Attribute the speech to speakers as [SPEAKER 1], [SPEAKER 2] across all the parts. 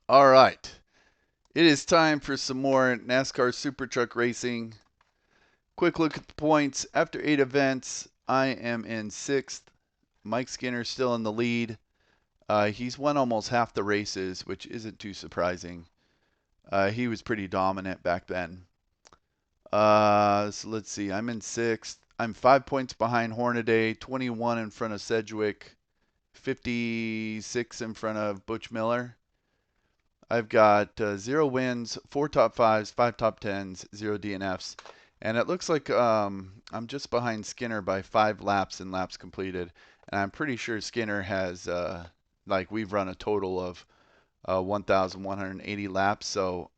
[SPEAKER 1] All right. It is time for some more NASCAR SuperTruck racing. Quick look at the points. After 8 events, I am in 6th. Mike Skinner's still in the lead. He's won almost half the races, which isn't too surprising. He was pretty dominant back then. So let's see. I'm in 6th. I'm 5 points behind Hornaday, 21 in front of Sedgwick, 56 in front of Butch Miller. I've got 0 wins, 4 top 5s, 5 top 10s, 0 DNFs. And it looks like I'm just behind Skinner by 5 laps in laps completed. And I'm pretty sure Skinner has, we've run a total of 1,180 laps. So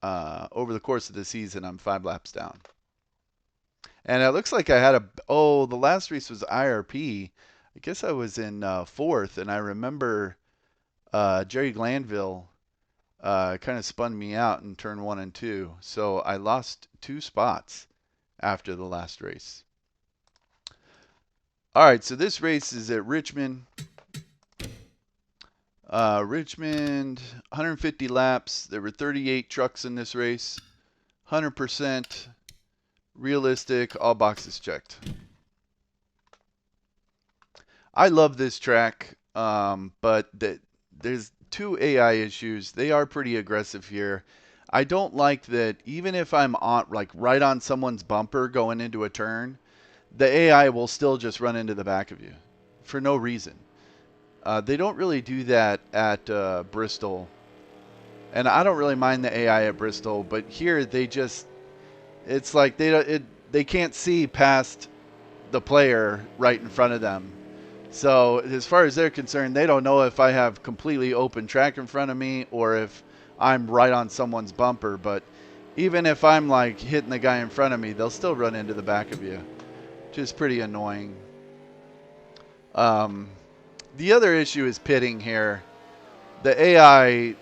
[SPEAKER 1] over the course of the season, I'm 5 laps down. And it looks like I had the last race was IRP. I guess I was in 4th. And I remember Jerry Glanville kind of spun me out in turn 1 and 2. So I lost 2 spots after the last race. All right, so this race is at Richmond. Richmond, 150 laps. There were 38 trucks in this race. 100% realistic, all boxes checked. I love this track, but there's 2 AI issues. They are pretty aggressive here. I don't like that even if I'm on right on someone's bumper going into a turn, the AI will still just run into the back of you for no reason. They don't really do that at Bristol, and I don't really mind the AI at Bristol, but here it's like they can't see past the player right in front of them. So as far as they're concerned, they don't know if I have completely open track in front of me or if I'm right on someone's bumper. But even if I'm like hitting the guy in front of me, they'll still run into the back of you, which is pretty annoying. The other issue is pitting here. The AI,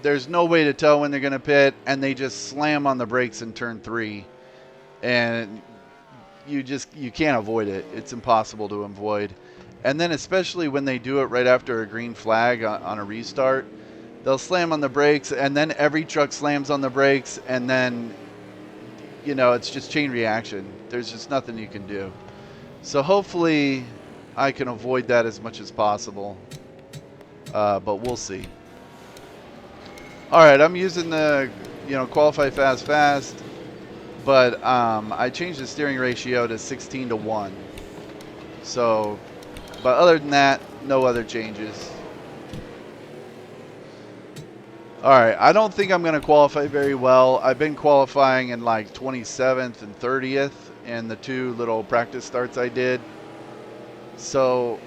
[SPEAKER 1] there's no way to tell when they're going to pit, and they just slam on the brakes in turn 3, and you can't avoid it. It's impossible to avoid. And then especially when they do it right after a green flag on a restart, they'll slam on the brakes, and then every truck slams on the brakes, and then, it's just chain reaction. There's just nothing you can do. So hopefully I can avoid that as much as possible, but we'll see. All right, I'm using the, qualify fast, but I changed the steering ratio to 16-1. So, but other than that, no other changes. All right, I don't think I'm going to qualify very well. I've been qualifying in like 27th and 30th in the 2 little practice starts I did. So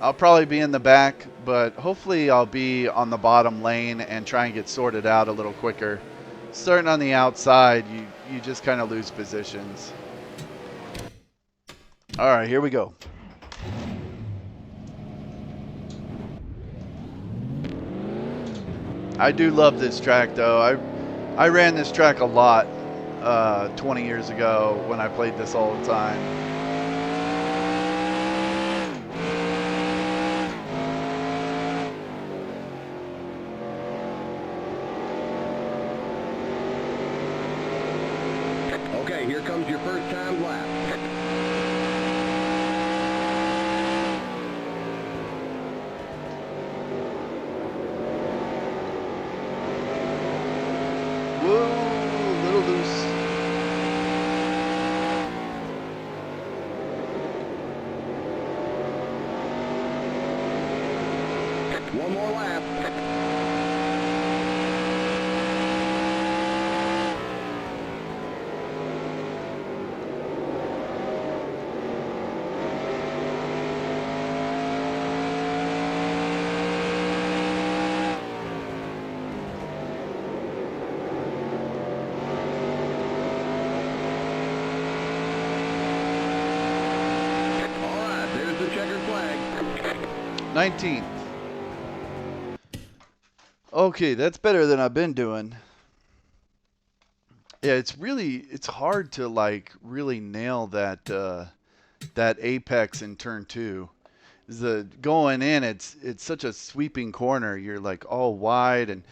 [SPEAKER 1] I'll probably be in the back, but hopefully I'll be on the bottom lane and try and get sorted out a little quicker. Starting on the outside, you just kind of lose positions. All right, here we go. I do love this track, though. I ran this track a lot 20 years ago when I played this all the time.
[SPEAKER 2] Okay, here comes your first time lap.
[SPEAKER 1] Whoa, a little loose.
[SPEAKER 2] One more lap. All right, there's the checkered flag.
[SPEAKER 1] 19th. Okay, that's better than I've been doing. Yeah, it's hard to really nail that that apex in turn 2. Going in, it's such a sweeping corner. You're like all wide,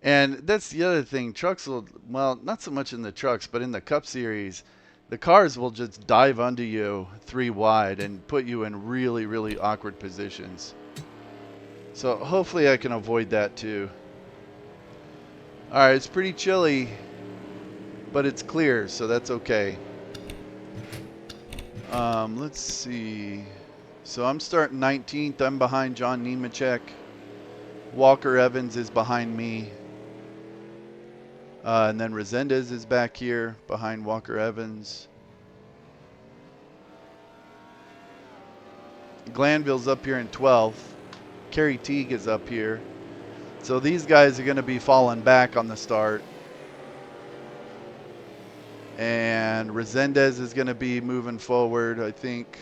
[SPEAKER 1] and that's the other thing. Trucks will, well, not so much in the trucks, but in the Cup Series, the cars will just dive under you 3 wide and put you in really, really awkward positions. So hopefully I can avoid that too. All right, it's pretty chilly, but it's clear, so that's okay. Let's see. So I'm starting 19th. I'm behind John Nemechek. Walker Evans is behind me. And then Resendez is back here behind Walker Evans. Glanville's up here in 12th. Kerry Teague is up here. So these guys are going to be falling back on the start. And Resendez is going to be moving forward, I think.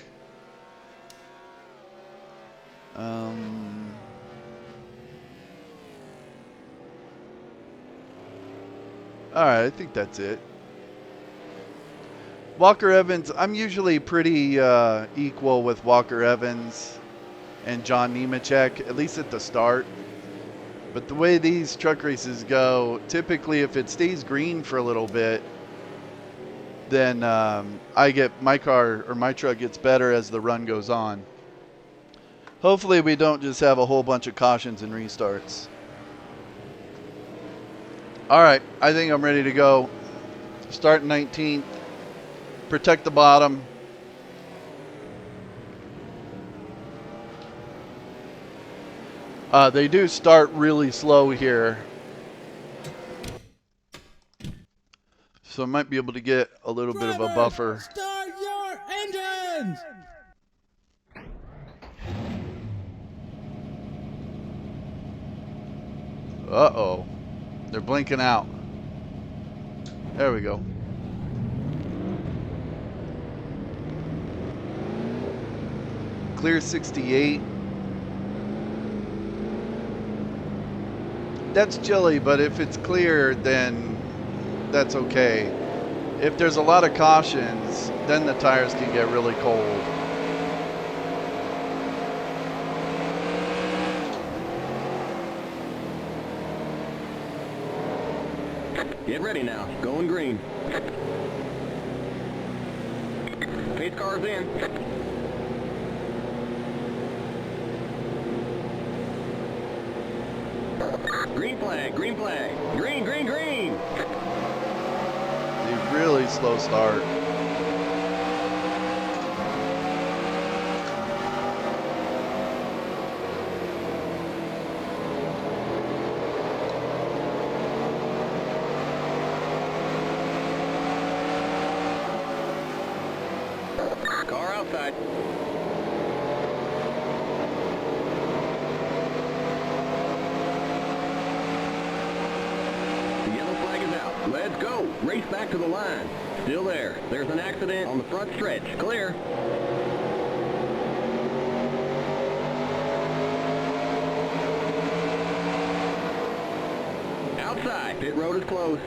[SPEAKER 1] All right, I think that's it. Walker Evans, I'm usually pretty equal with Walker Evans and John Nemechek, at least at the start. But the way these truck races go, typically if it stays green for a little bit, then I get my car or my truck gets better as the run goes on. Hopefully we don't just have a whole bunch of cautions and restarts. All right, I think I'm ready to go. Start 19th. Protect the bottom. They do start really slow here. So I might be able to get a little bit of a buffer.
[SPEAKER 3] Start your engines!
[SPEAKER 1] Uh-oh. They're blinking out. There we go. Clear 68. That's chilly, but if it's clear, then that's okay. If there's a lot of cautions, then the tires can get really cold.
[SPEAKER 2] Get ready now. Going green. Pace car's in. Green flag, green flag. Green, green, green.
[SPEAKER 1] A really slow start.
[SPEAKER 2] Car outside. The yellow flag is out. Let's go. Race back to the line. Still there. There's an accident on the front stretch. Clear. Outside. Pit road is closed.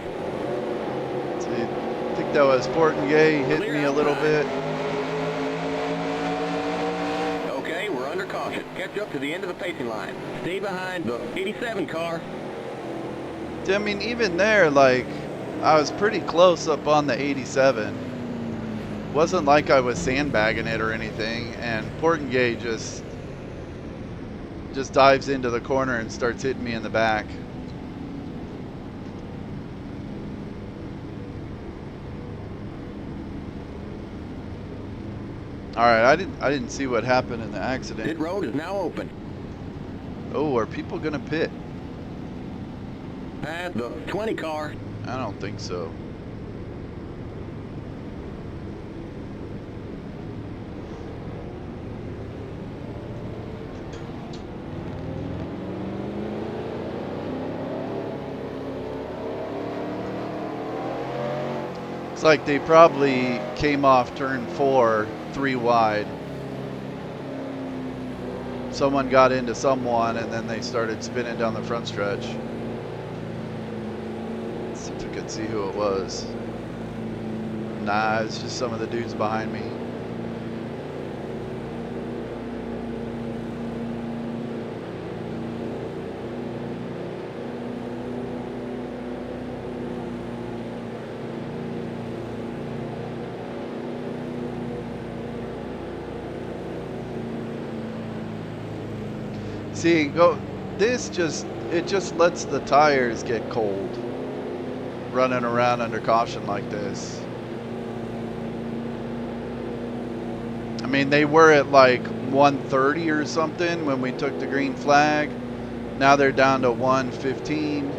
[SPEAKER 1] See, I think that was Portengay hitting me a little bit.
[SPEAKER 2] Okay, we're under caution. Catch up to the end of the pacing line. Stay behind the 87 car.
[SPEAKER 1] I mean, even there, like, I was pretty close up on the 87. Wasn't like I was sandbagging it or anything, and Portengay just dives into the corner and starts hitting me in the back. All right, I didn't see what happened in the accident.
[SPEAKER 2] Pit road is now open.
[SPEAKER 1] Oh, are people gonna pit?
[SPEAKER 2] Past the 20 car.
[SPEAKER 1] I don't think so. It's like they probably came off turn 4, 3 wide. Someone got into someone and then they started spinning down the front stretch. Let's see if I could see who it was. Nah, it's just some of the dudes behind me. See, go. This just lets the tires get cold. Running around under caution like this. I mean, they were at like 130 or something when we took the green flag. Now they're down to 115.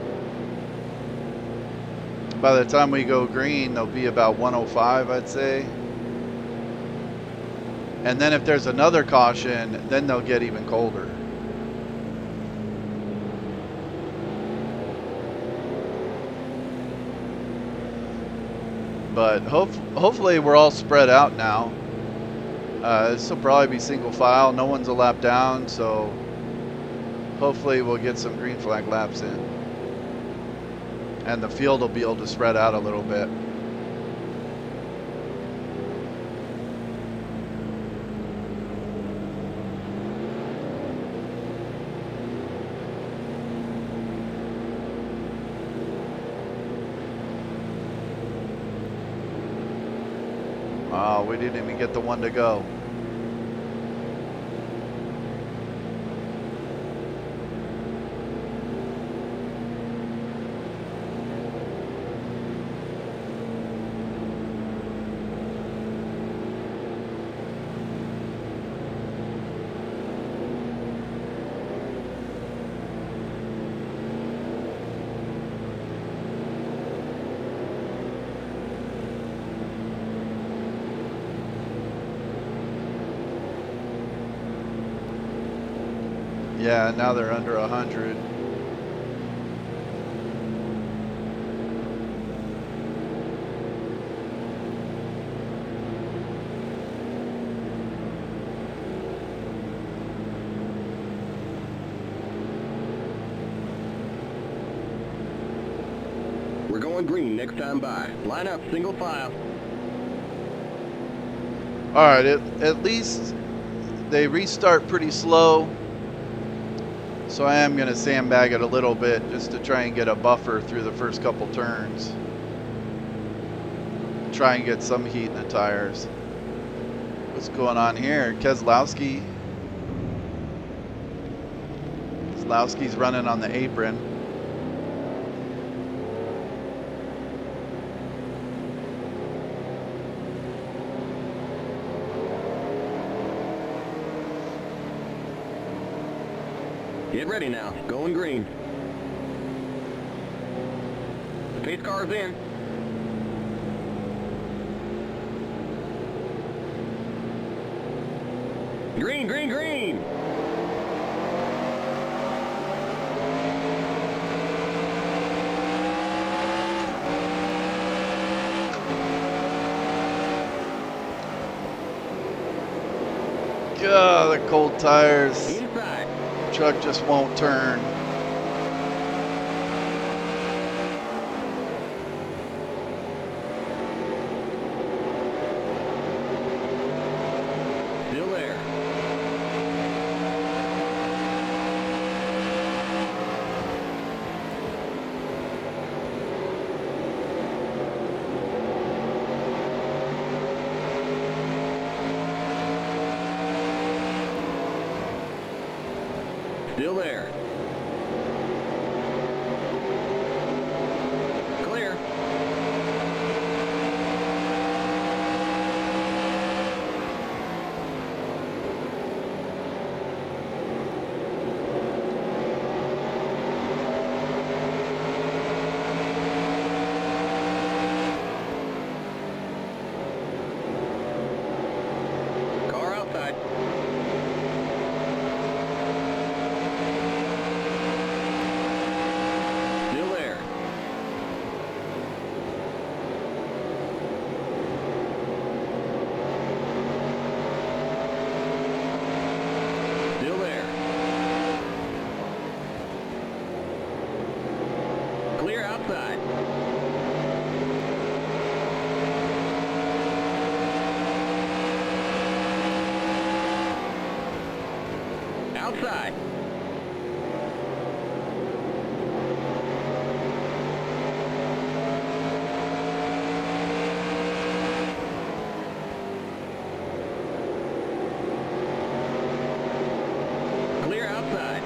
[SPEAKER 1] By the time we go green, they'll be about 105, I'd say. And then if there's another caution, then they'll get even colder. But hopefully we're all spread out now. This will probably be single file. No one's a lap down, so hopefully we'll get some green flag laps in. And the field will be able to spread out a little bit. Oh, we didn't even get the one to go. Yeah, now they're under 100.
[SPEAKER 2] We're going green next time by. Line up, single file.
[SPEAKER 1] All right, at least they restart pretty slow. So I am going to sandbag it a little bit just to try and get a buffer through the first couple turns. Try and get some heat in the tires. What's going on here? Keselowski's running on the apron.
[SPEAKER 2] Get ready now. Going green. The pace car's in. Green, green, green!
[SPEAKER 1] God, the cold tires.
[SPEAKER 2] Inside.
[SPEAKER 1] Truck just won't turn.
[SPEAKER 2] Still there. Still there. Clear. Car outside. Still there. Still there. Clear outside. Outside. Clear outside.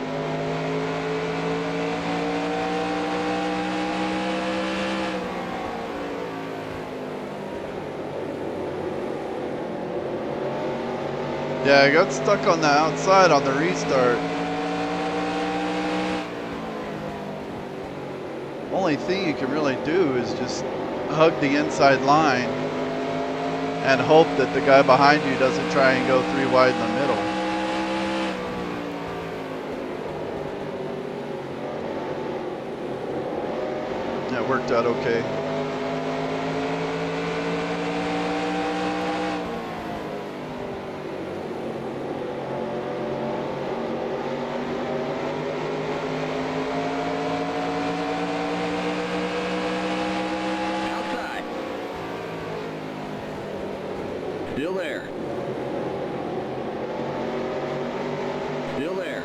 [SPEAKER 1] Yeah, I got stuck on the outside on the restart. Only thing you can really do is just hug the inside line and hope that the guy behind you doesn't try and go 3 wide in the middle. That worked out okay.
[SPEAKER 2] Still there. Still there.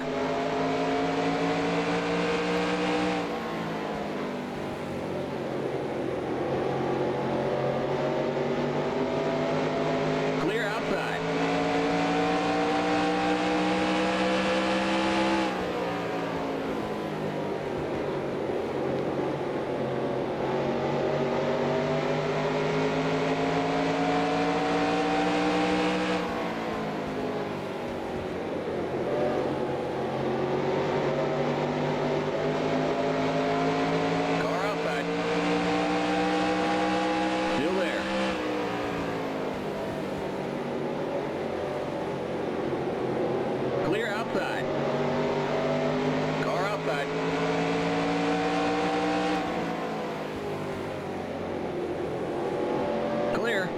[SPEAKER 2] Clear outside. Clear.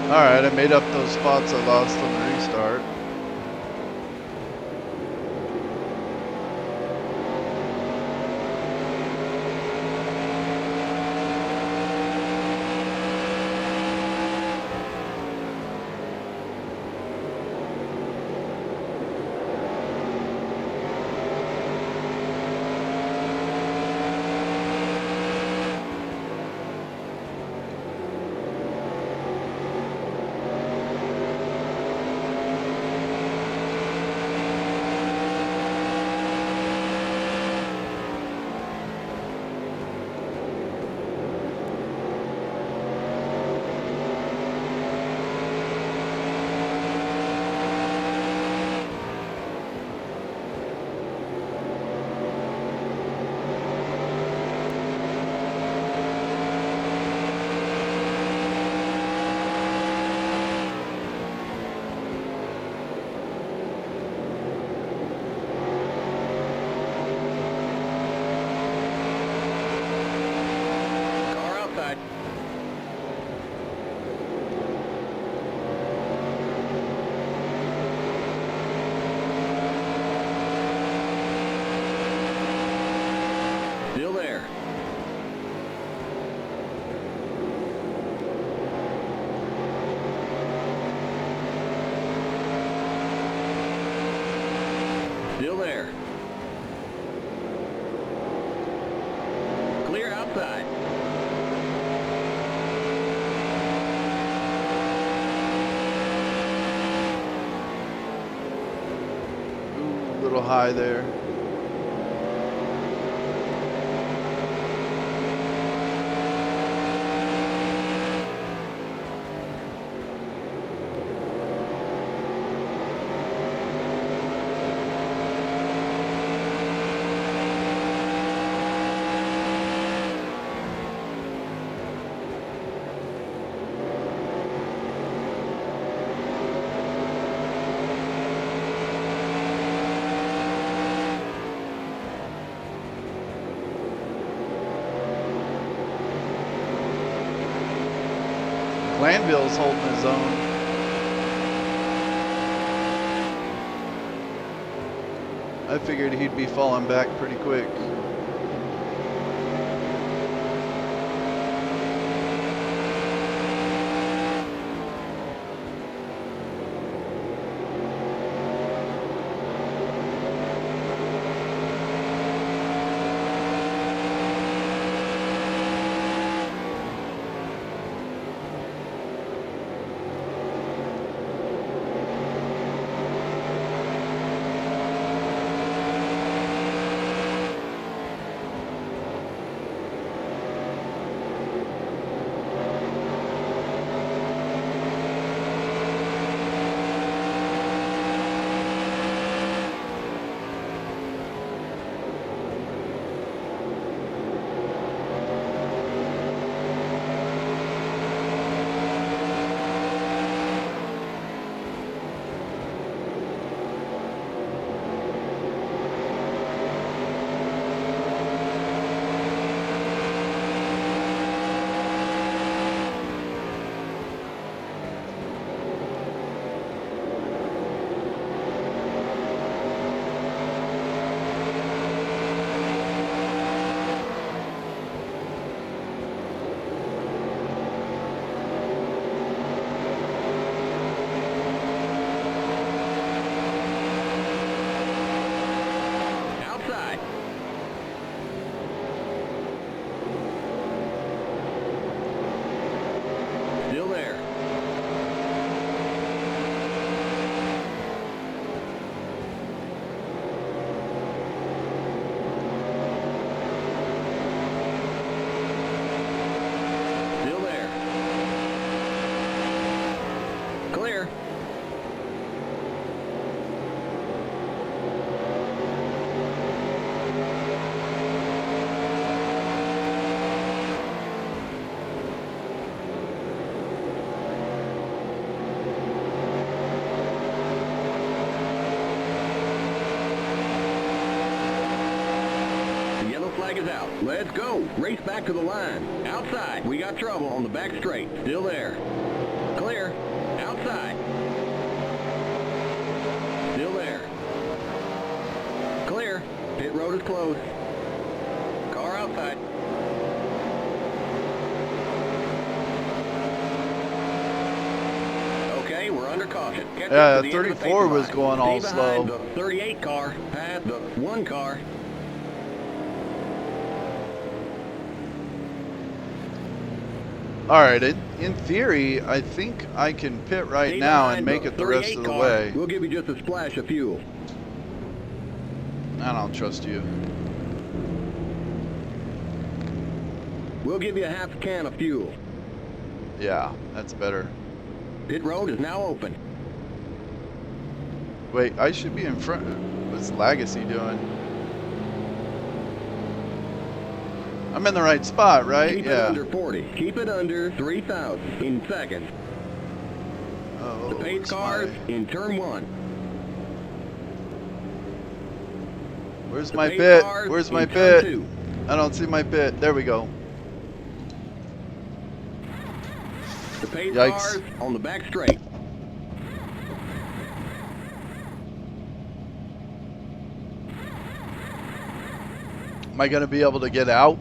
[SPEAKER 1] Alright, I made up those spots I lost on the restart. Still there. Still there. Clear outside. Ooh, a little high there. Glanville's holding his own. I figured he'd be falling back pretty quick.
[SPEAKER 2] is out. Let's go. Race back to the line. Outside. We got trouble on the back straight. Still there. Clear. Outside. Still there. Clear. Pit road is closed. Car outside. Okay, we're under caution. Get
[SPEAKER 1] Yeah,
[SPEAKER 2] to the end of the
[SPEAKER 1] 34
[SPEAKER 2] pace
[SPEAKER 1] was
[SPEAKER 2] line.
[SPEAKER 1] going all
[SPEAKER 2] Stay behind
[SPEAKER 1] slow.
[SPEAKER 2] the 38 car. Past the 1 car.
[SPEAKER 1] All right, in theory, I think I can pit right
[SPEAKER 2] Stay
[SPEAKER 1] now
[SPEAKER 2] behind
[SPEAKER 1] and make it the rest
[SPEAKER 2] 38
[SPEAKER 1] of the
[SPEAKER 2] car.
[SPEAKER 1] way.
[SPEAKER 2] We'll give you just a splash of fuel.
[SPEAKER 1] I don't trust you.
[SPEAKER 2] We'll give you a half a can of fuel.
[SPEAKER 1] Yeah, that's better.
[SPEAKER 2] Pit road is now open.
[SPEAKER 1] Wait, I should be in front. What's Legacy doing? I'm in the right spot, right?
[SPEAKER 2] Keep it
[SPEAKER 1] Yeah.
[SPEAKER 2] under 40. Keep it under 3,000 in seconds.
[SPEAKER 1] Oh,
[SPEAKER 2] The pace
[SPEAKER 1] what's
[SPEAKER 2] cars
[SPEAKER 1] my-
[SPEAKER 2] in turn 1.
[SPEAKER 1] Where's
[SPEAKER 2] The
[SPEAKER 1] my
[SPEAKER 2] pace
[SPEAKER 1] pit?
[SPEAKER 2] cars
[SPEAKER 1] Where's
[SPEAKER 2] in
[SPEAKER 1] my
[SPEAKER 2] turn
[SPEAKER 1] pit?
[SPEAKER 2] 2.
[SPEAKER 1] I don't see my pit. There we go.
[SPEAKER 2] The pace
[SPEAKER 1] Yikes.
[SPEAKER 2] cars on the back straight.
[SPEAKER 1] Am I going to be able to get out?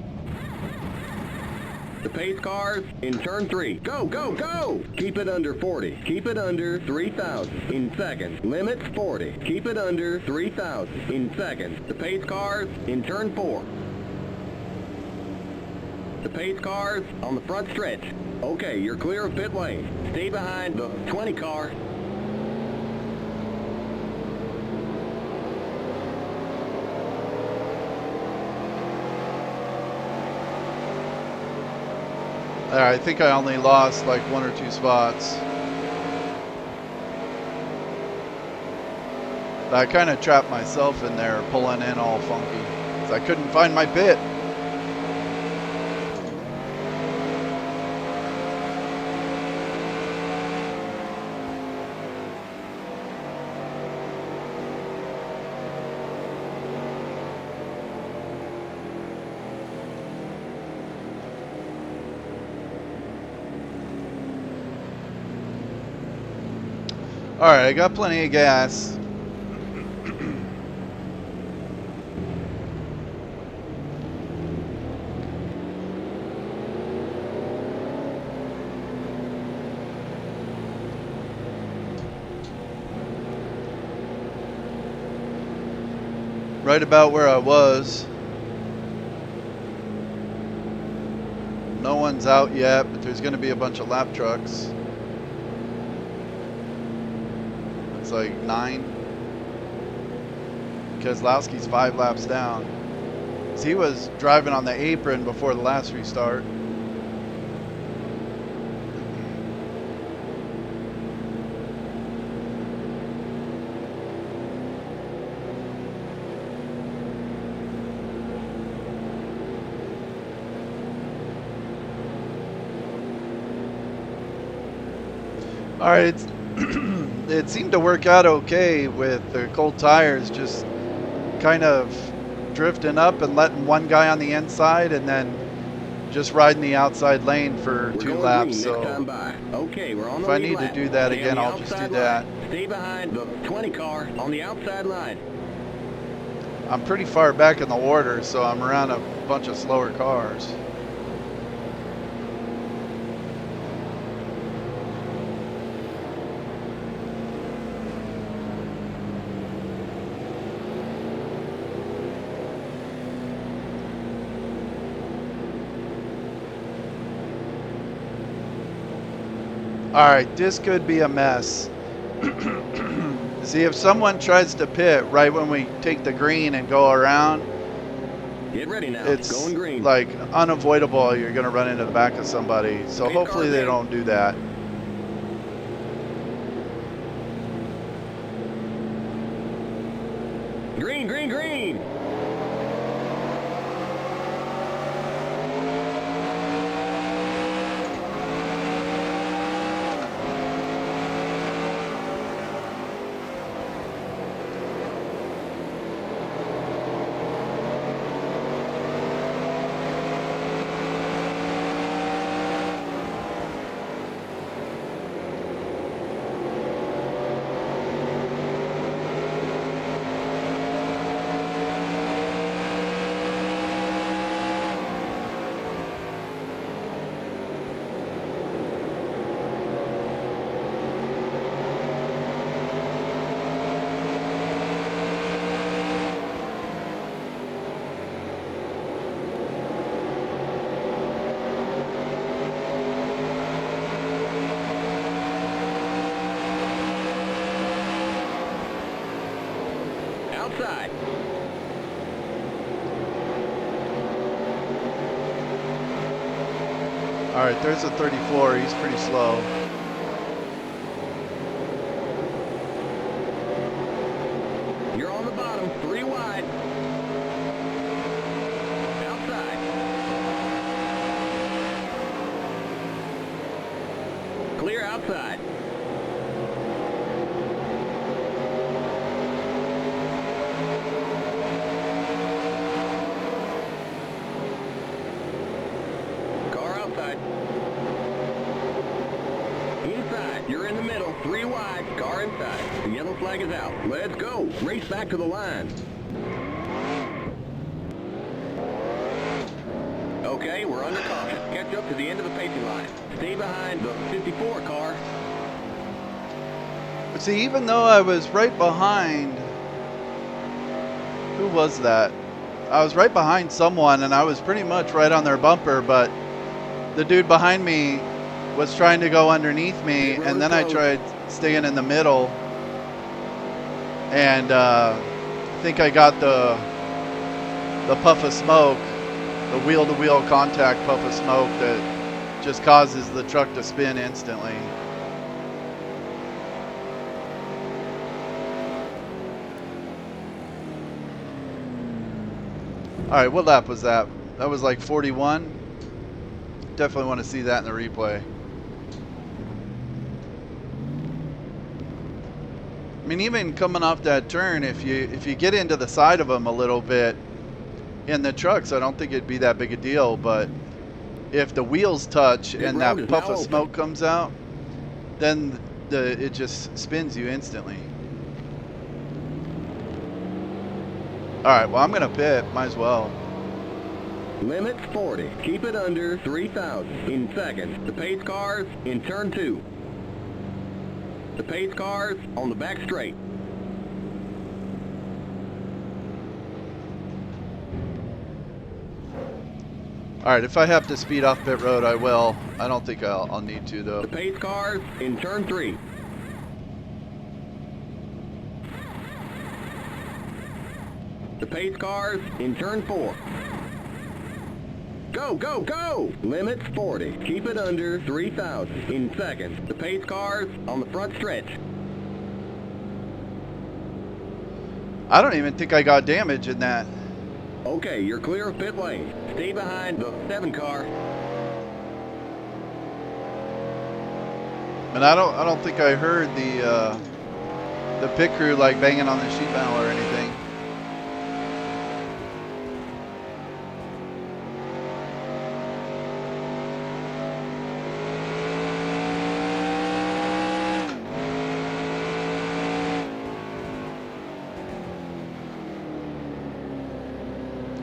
[SPEAKER 2] The pace cars in turn 3. Go, go, go! Keep it under 40. Keep it under 3,000 in seconds. Limits 40. Keep it under 3,000 in seconds. The pace cars in turn 4. The pace cars on the front stretch. Okay, you're clear of pit lane. Stay behind the 20 car.
[SPEAKER 1] I think I only lost like 1 or 2 spots. But I kind of trapped myself in there, pulling in all funky, 'cause I couldn't find my pit. Alright, I got plenty of gas. Right about where I was. No one's out yet, but there's going to be a bunch of lap trucks. It's like 9. Keselowski's 5 laps down. So he was driving on the apron before the last restart. All right, it seemed to work out okay with the cold tires, just kind of drifting up and letting one guy on the inside and then just riding the outside lane for 2 laps. So
[SPEAKER 2] okay, we're on
[SPEAKER 1] if
[SPEAKER 2] the
[SPEAKER 1] I
[SPEAKER 2] lead
[SPEAKER 1] need
[SPEAKER 2] lap.
[SPEAKER 1] to do that
[SPEAKER 2] Stay
[SPEAKER 1] again,
[SPEAKER 2] on the
[SPEAKER 1] I'll just do
[SPEAKER 2] outside
[SPEAKER 1] that.
[SPEAKER 2] line. Stay behind the 20 car on the outside line.
[SPEAKER 1] I'm pretty far back in the order, so I'm around a bunch of slower cars. Alright, this could be a mess. See, if someone tries to pit right when we take the green and go around,
[SPEAKER 2] Get ready now.
[SPEAKER 1] it's
[SPEAKER 2] Going green.
[SPEAKER 1] like unavoidable. You're going to run into the back of somebody. So
[SPEAKER 2] Pit
[SPEAKER 1] hopefully
[SPEAKER 2] cars
[SPEAKER 1] they
[SPEAKER 2] in.
[SPEAKER 1] don't do that.
[SPEAKER 2] Green, green, green.
[SPEAKER 1] All right, there's a 34. He's pretty slow.
[SPEAKER 2] You're on the bottom, 3 wide. Outside. Clear outside. Car outside. Inside, you're in the middle, 3 wide, car inside. The yellow flag is out. Let's go. Race back to the line. Okay, we're under caution. Catch up to the end of the pacing line. Stay behind the 54 car.
[SPEAKER 1] But see, even though I was right behind, who was that? I was right behind someone, and I was pretty much right on their bumper, but the dude behind me was trying to go underneath me, and then I tried staying in the middle, and I think I got the puff of smoke, the wheel-to-wheel contact puff of smoke that just causes the truck to spin instantly. All right, what lap was that? That was like 41. Definitely want to see that in the replay. I mean, even coming off that turn, if you get into the side of them a little bit in the trucks, I don't think it'd be that big a deal. But if the wheels touch and that puff of smoke comes out, then it just spins you instantly. All right, well, I'm gonna pit. Might as well.
[SPEAKER 2] Limit 40. Keep it under 3,000. In seconds. The pace cars in turn 2. The pace cars on the back straight.
[SPEAKER 1] All right, if I have to speed off pit road, I will. I don't think I'll need to, though.
[SPEAKER 2] The pace cars in turn 3. The pace cars in turn 4. Go, go, go! Limits 40. Keep it under 3,000. In seconds. The pace cars on the front stretch.
[SPEAKER 1] I don't even think I got damage in that.
[SPEAKER 2] Okay, you're clear of pit lane. Stay behind the 7 car.
[SPEAKER 1] And I don't think I heard the pit crew like banging on the sheet metal or anything.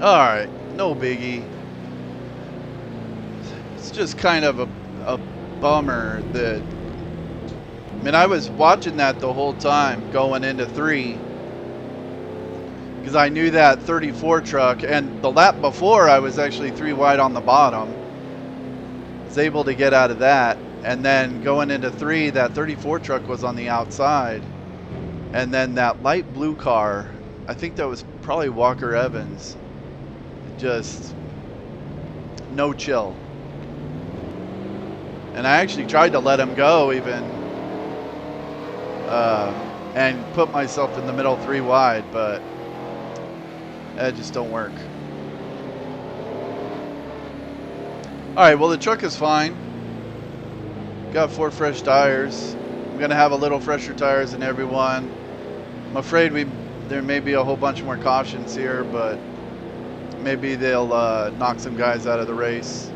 [SPEAKER 1] All right, no biggie. It's just kind of a bummer that, I mean, I was watching that the whole time going into 3 because I knew that 34 truck, and the lap before I was actually 3 wide on the bottom. Was able to get out of that, and then going into 3, that 34 truck was on the outside, and then that light blue car, I think that was probably Walker Evans. Just no chill. And I actually tried to let him go even and put myself in the middle 3 wide, but that just don't work. All right, well, the truck is fine. Got 4 fresh tires. I'm gonna have a little fresher tires than everyone. I'm afraid there may be a whole bunch more cautions here, but maybe they'll knock some guys out of the race.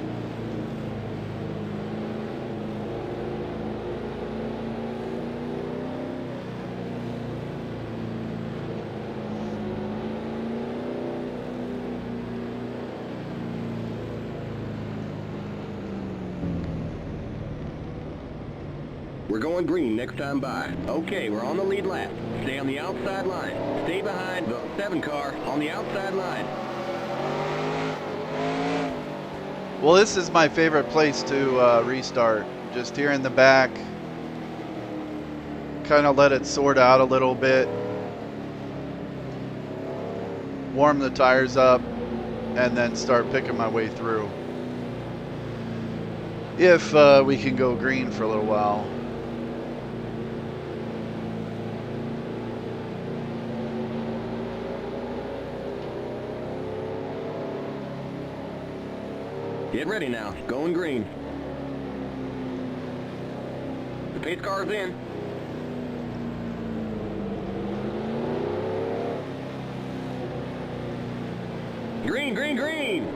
[SPEAKER 2] We're going green next time by. Okay, we're on the lead lap. Stay on the outside line. Stay behind the 7 car on the outside line.
[SPEAKER 1] Well, this is my favorite place to restart. Just here in the back. Kind of let it sort out a little bit. Warm the tires up. And then start picking my way through. if we can go green for a little while.
[SPEAKER 2] Get ready now. Going green. The pace car's in. Green, green, green!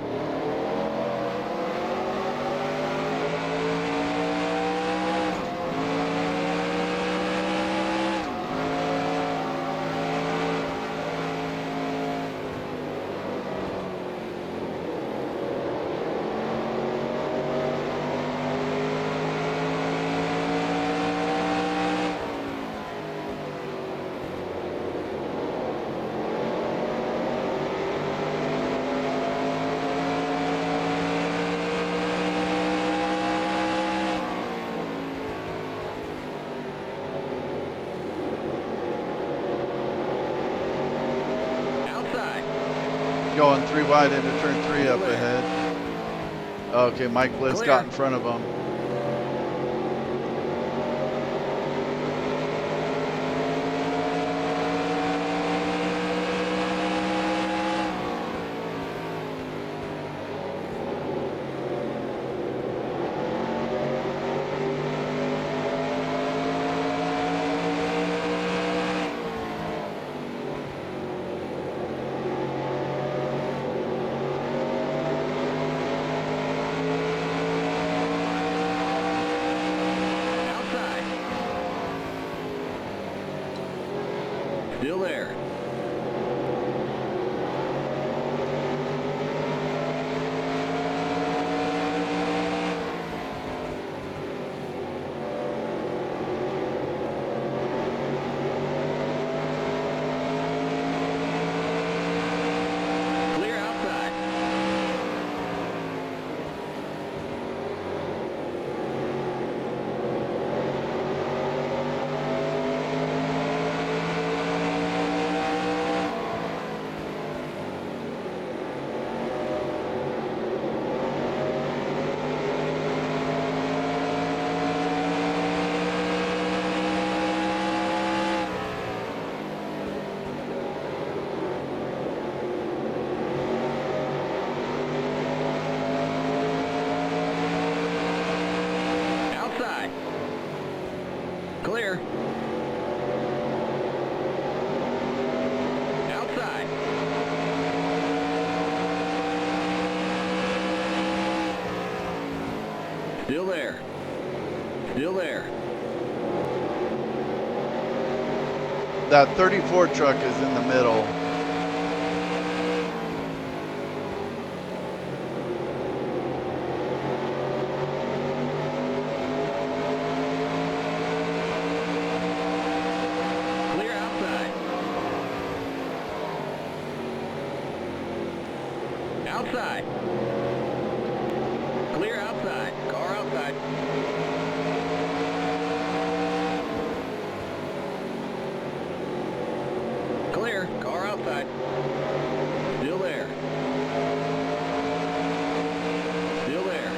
[SPEAKER 1] Going 3 wide into turn 3 up ahead. Okay, Mike Bliss got in front of him.
[SPEAKER 2] Still there. Clear outside. Clear. Outside. Still there. Still there.
[SPEAKER 1] That 34 truck is in the middle.
[SPEAKER 2] Outside. Clear outside. Car outside. Clear. Car outside. Still there. Still there.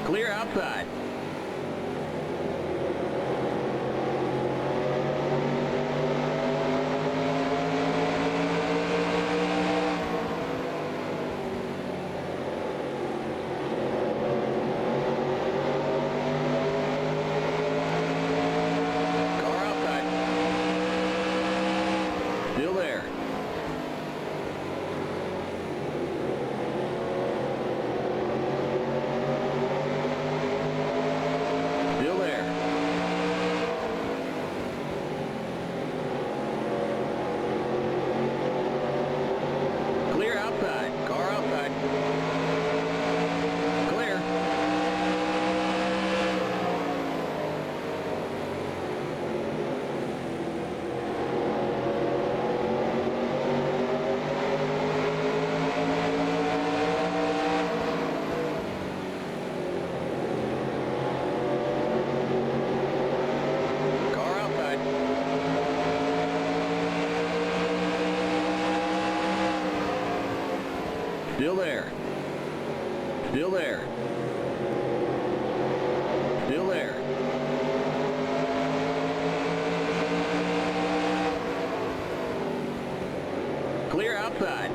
[SPEAKER 2] Clear outside. Still there. Still there. Clear outside. Car outside. Clear. Car outside. Still there. Still there. Still there. Clear outside.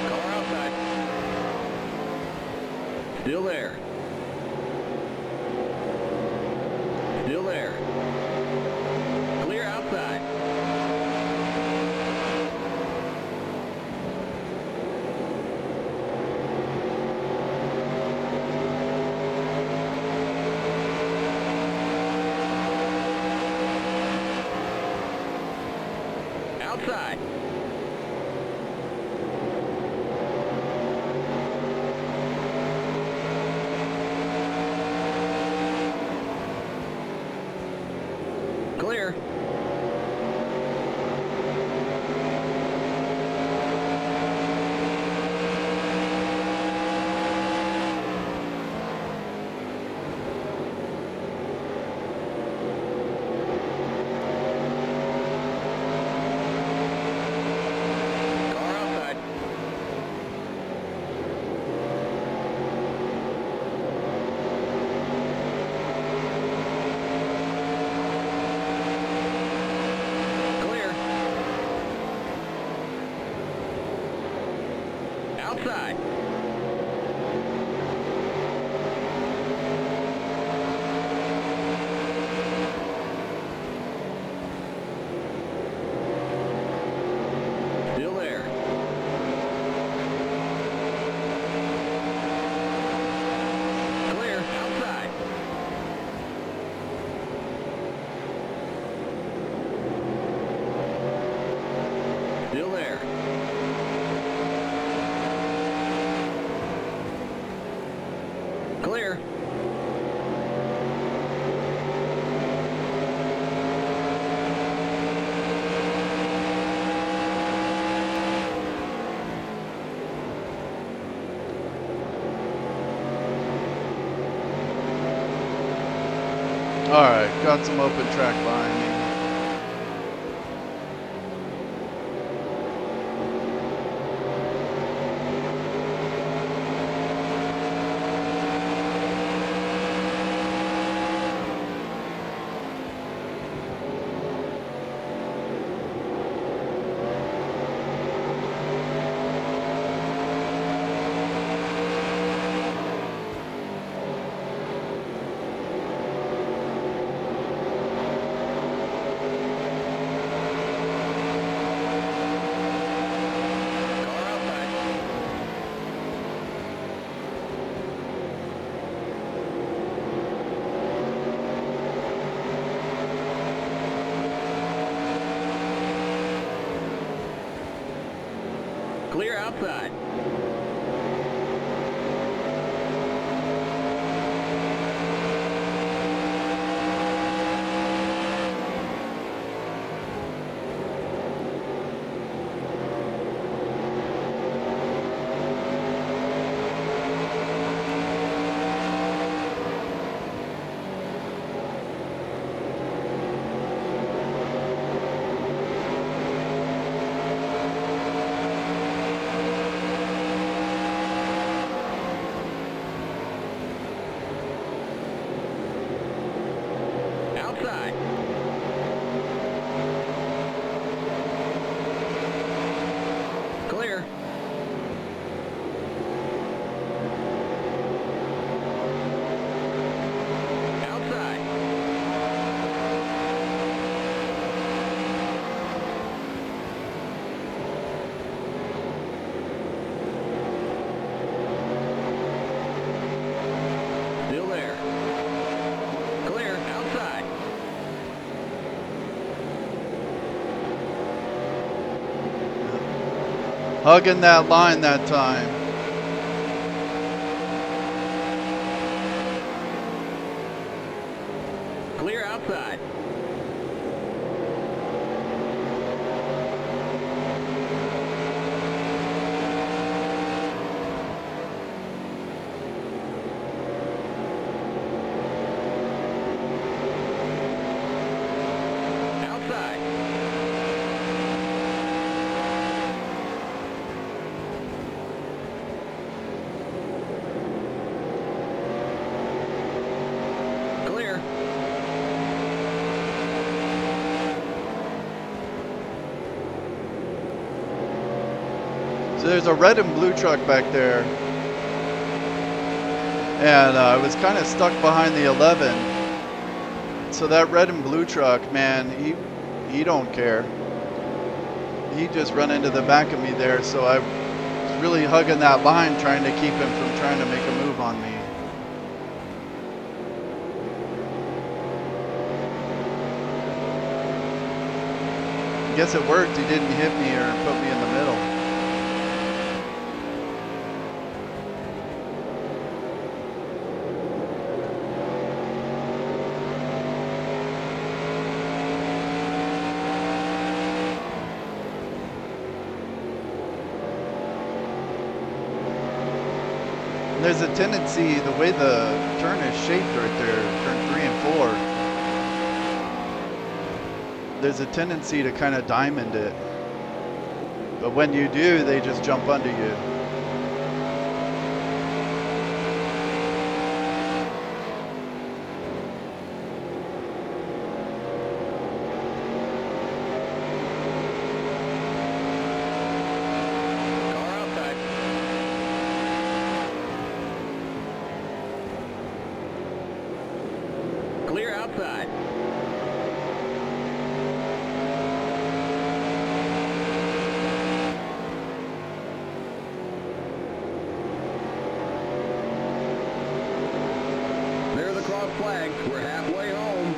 [SPEAKER 2] Car outside. Still there. Still there. Clear outside. Outside. Clear. Car outside. Clear. Outside. Still there. Clear. Outside. Still there. Clear.
[SPEAKER 1] Alright, got some open track behind me.
[SPEAKER 2] Car outside. Clear outside. Outside. Clear. Outside. Still there. Clear. Outside.
[SPEAKER 1] Hugging that line that time.
[SPEAKER 2] Clear outside. Outside.
[SPEAKER 1] there's a red and blue truck back there. And I was kind of stuck behind the 11. So that red and blue truck, man, he don't care. He just run into the back of me there, so I was really hugging that line, trying to keep him from trying to make a move on me. I guess it worked. He didn't hit me or put me in the middle. There's a tendency, the way the turn is shaped right there, turn 3 and 4, there's a tendency to kind of diamond it. But when you do, they just jump under you.
[SPEAKER 2] Clear outside. There's the cross flag. We're halfway home.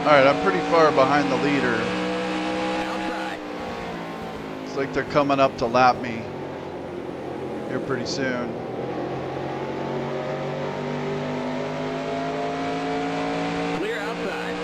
[SPEAKER 1] All right, I'm pretty far behind the leader.
[SPEAKER 2] Outside.
[SPEAKER 1] It's like they're coming up to lap me here pretty soon.
[SPEAKER 2] Clear outside.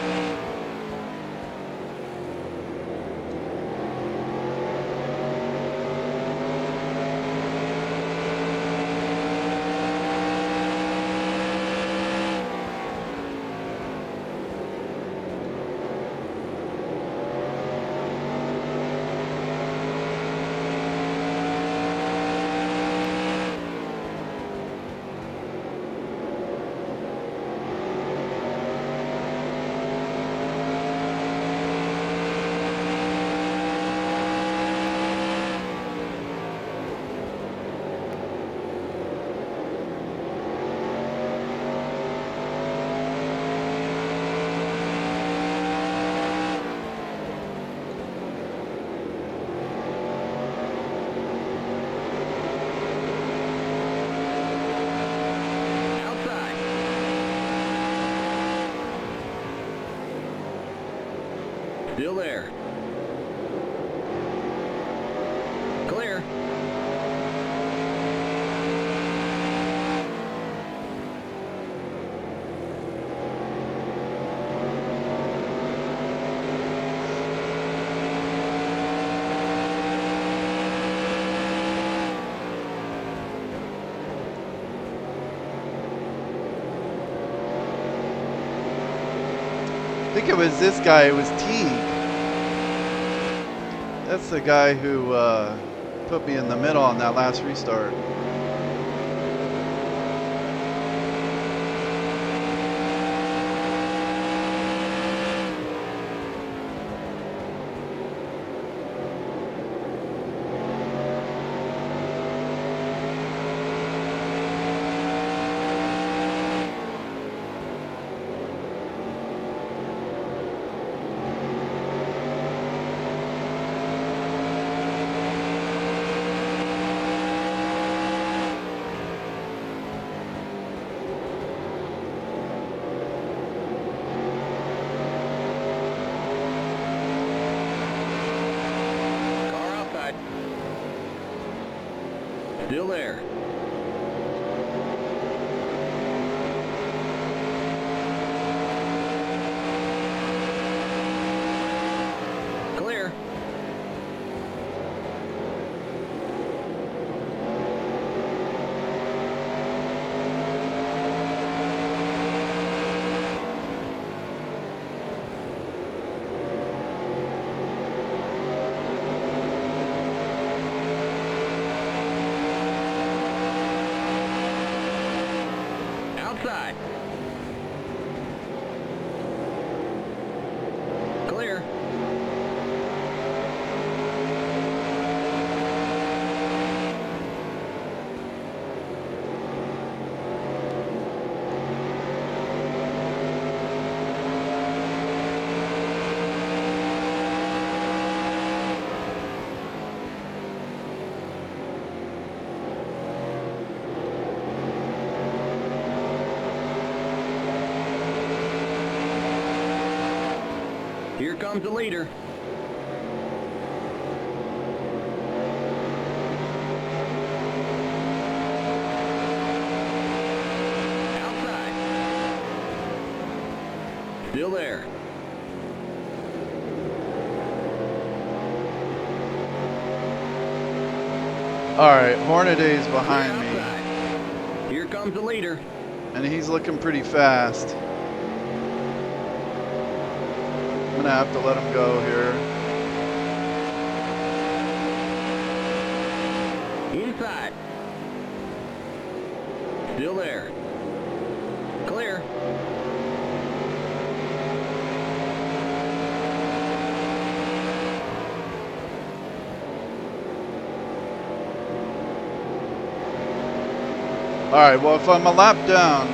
[SPEAKER 2] Still there. Clear.
[SPEAKER 1] I think it was this guy. It was Teague. That's the guy who put me in the middle on that last restart.
[SPEAKER 2] Still there. Clear. Outside. Clear. Here comes the leader. Outside. Still there.
[SPEAKER 1] All right, Hornaday's behind me,
[SPEAKER 2] Outside. Here comes the leader.
[SPEAKER 1] and he's looking pretty fast. I'm gonna have to let him go here.
[SPEAKER 2] Inside. Still there. Clear.
[SPEAKER 1] All right, well, if I'm a lap down,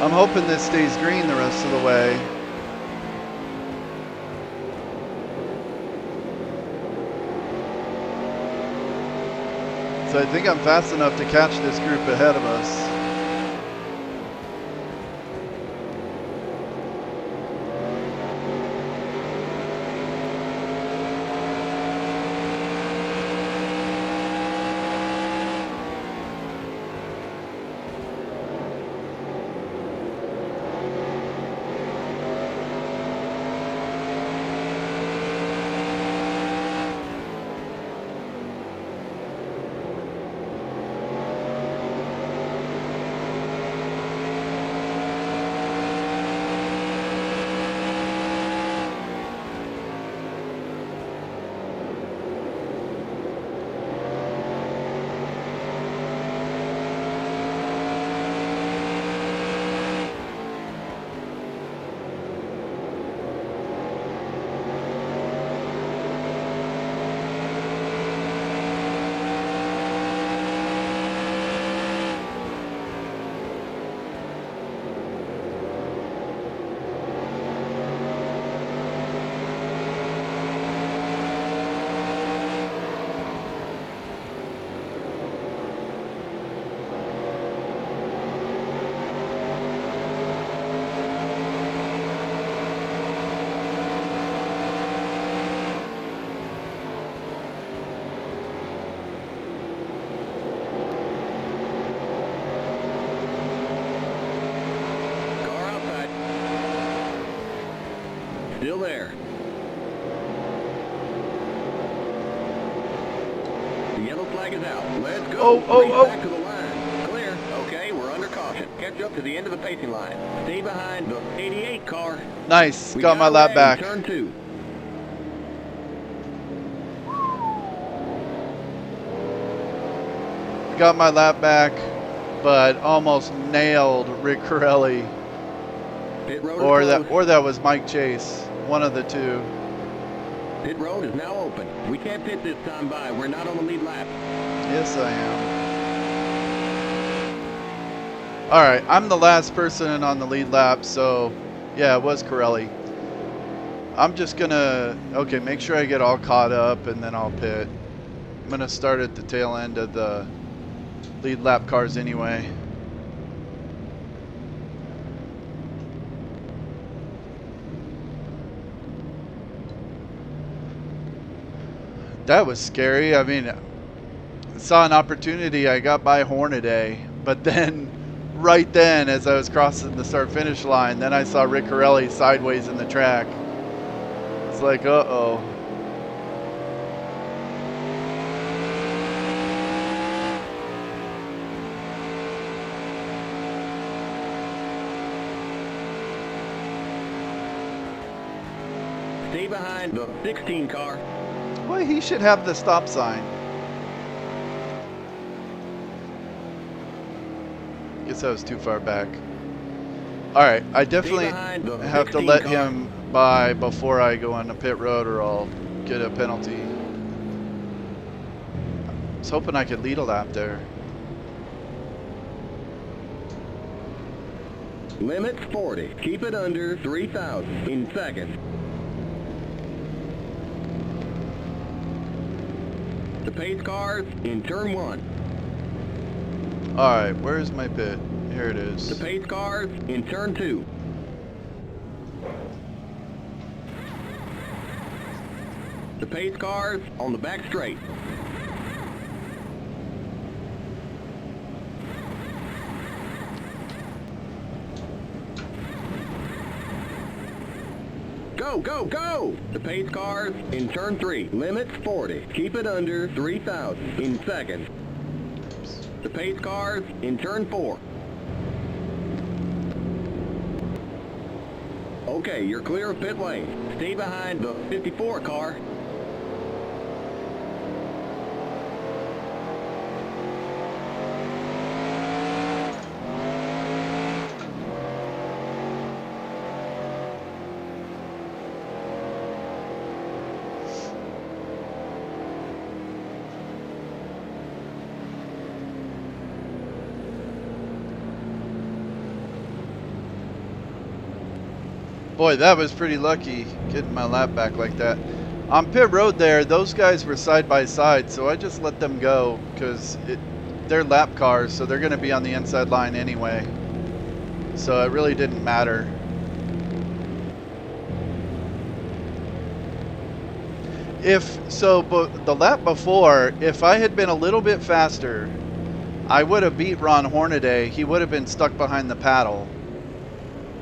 [SPEAKER 1] I'm hoping this stays green the rest of the way. So I think I'm fast enough to catch this group ahead of us.
[SPEAKER 2] Still there. The yellow flag is out. Let's go. Race back to the line. Clear. Okay, we're under caution. Catch up to the end of the pacing line. Stay behind the 88 car.
[SPEAKER 1] Nice. Got my lap back.
[SPEAKER 2] Turn 2.
[SPEAKER 1] Got my lap back, but almost nailed Rick Corelli.
[SPEAKER 2] Pit road
[SPEAKER 1] Or that was Mike Chase. One of the two.
[SPEAKER 2] Pit road is now open. We can't pit this time by. We're not on the lead lap.
[SPEAKER 1] Yes, I am. All right, I'm the last person on the lead lap, so yeah, it was Corelli. I'm just gonna, okay, make sure I get all caught up and then I'll pit. I'm gonna start at the tail end of the lead lap cars anyway. That was scary. I mean, I saw an opportunity. I got by Hornaday, but then right then as I was crossing the start finish line, then I saw Rick Corelli sideways in the track. It's like, uh-oh.
[SPEAKER 2] Stay behind the 16 car.
[SPEAKER 1] Well, he should have the stop sign. Guess I was too far back. Alright, I definitely have to let him by before I go on the pit road or I'll get a penalty. I was hoping I could lead a lap there.
[SPEAKER 2] Limit 40. Keep it under 3,000 in seconds. The pace cars in turn 1.
[SPEAKER 1] Alright, where's my pit? Here it is.
[SPEAKER 2] The pace cars in turn 2. The pace cars on the back straight. Go, go, go! The pace cars in turn 3. Limits 40. Keep it under 3,000 in seconds. The pace cars in turn 4. Okay, you're clear of pit lane. Stay behind the 54 car.
[SPEAKER 1] Boy, that was pretty lucky getting my lap back like that. On pit road there, those guys were side by side, so I just let them go because they're lap cars, so they're going to be on the inside line anyway. So it really didn't matter. But the lap before, if I had been a little bit faster, I would have beat Ron Hornaday. He would have been stuck behind the paddle.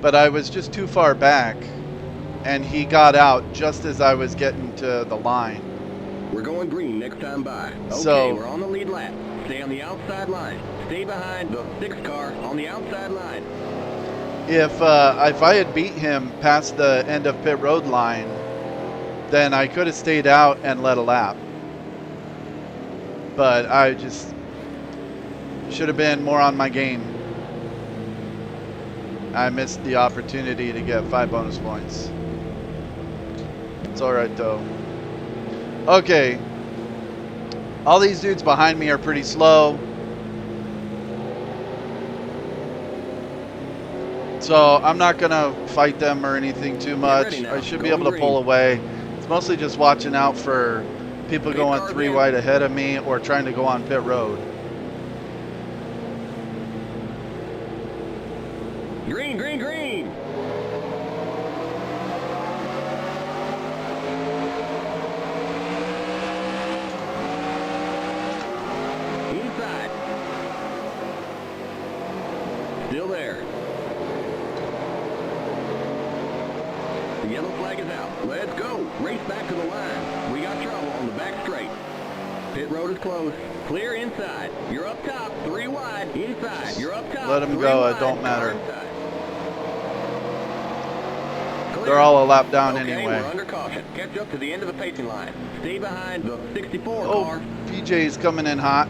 [SPEAKER 1] But I was just too far back, and he got out just as I was getting to the line.
[SPEAKER 2] We're going green next time by. Okay,
[SPEAKER 1] so,
[SPEAKER 2] we're on the lead lap. Stay on the outside line. Stay behind the 6 car on the outside line.
[SPEAKER 1] If I had beat him past the end of pit road line, then I could have stayed out and led a lap. But I just should have been more on my game. I missed the opportunity to get 5 bonus points. It's alright though. Okay. All these dudes behind me are pretty slow. So I'm not going to fight them or anything too much. I should be able to pull away. It's mostly just watching out for people going 3 wide ahead of me or trying to go on pit road.
[SPEAKER 2] Green, green, green! Inside. Still there. The Yellow flag is out. Let's go. Race back to the line. We got trouble on the back straight. Pit road is closed. Clear inside. You're up top. 3 wide. Inside. You're up top.
[SPEAKER 1] Let them
[SPEAKER 2] 3
[SPEAKER 1] go.
[SPEAKER 2] wide.
[SPEAKER 1] It don't matter.
[SPEAKER 2] Clear.
[SPEAKER 1] They're all a lap down
[SPEAKER 2] okay,
[SPEAKER 1] anyway.
[SPEAKER 2] We're under caution. Catch up to the end of the pacing line. Stay behind the 64
[SPEAKER 1] Oh,
[SPEAKER 2] car.
[SPEAKER 1] PJ's coming in hot.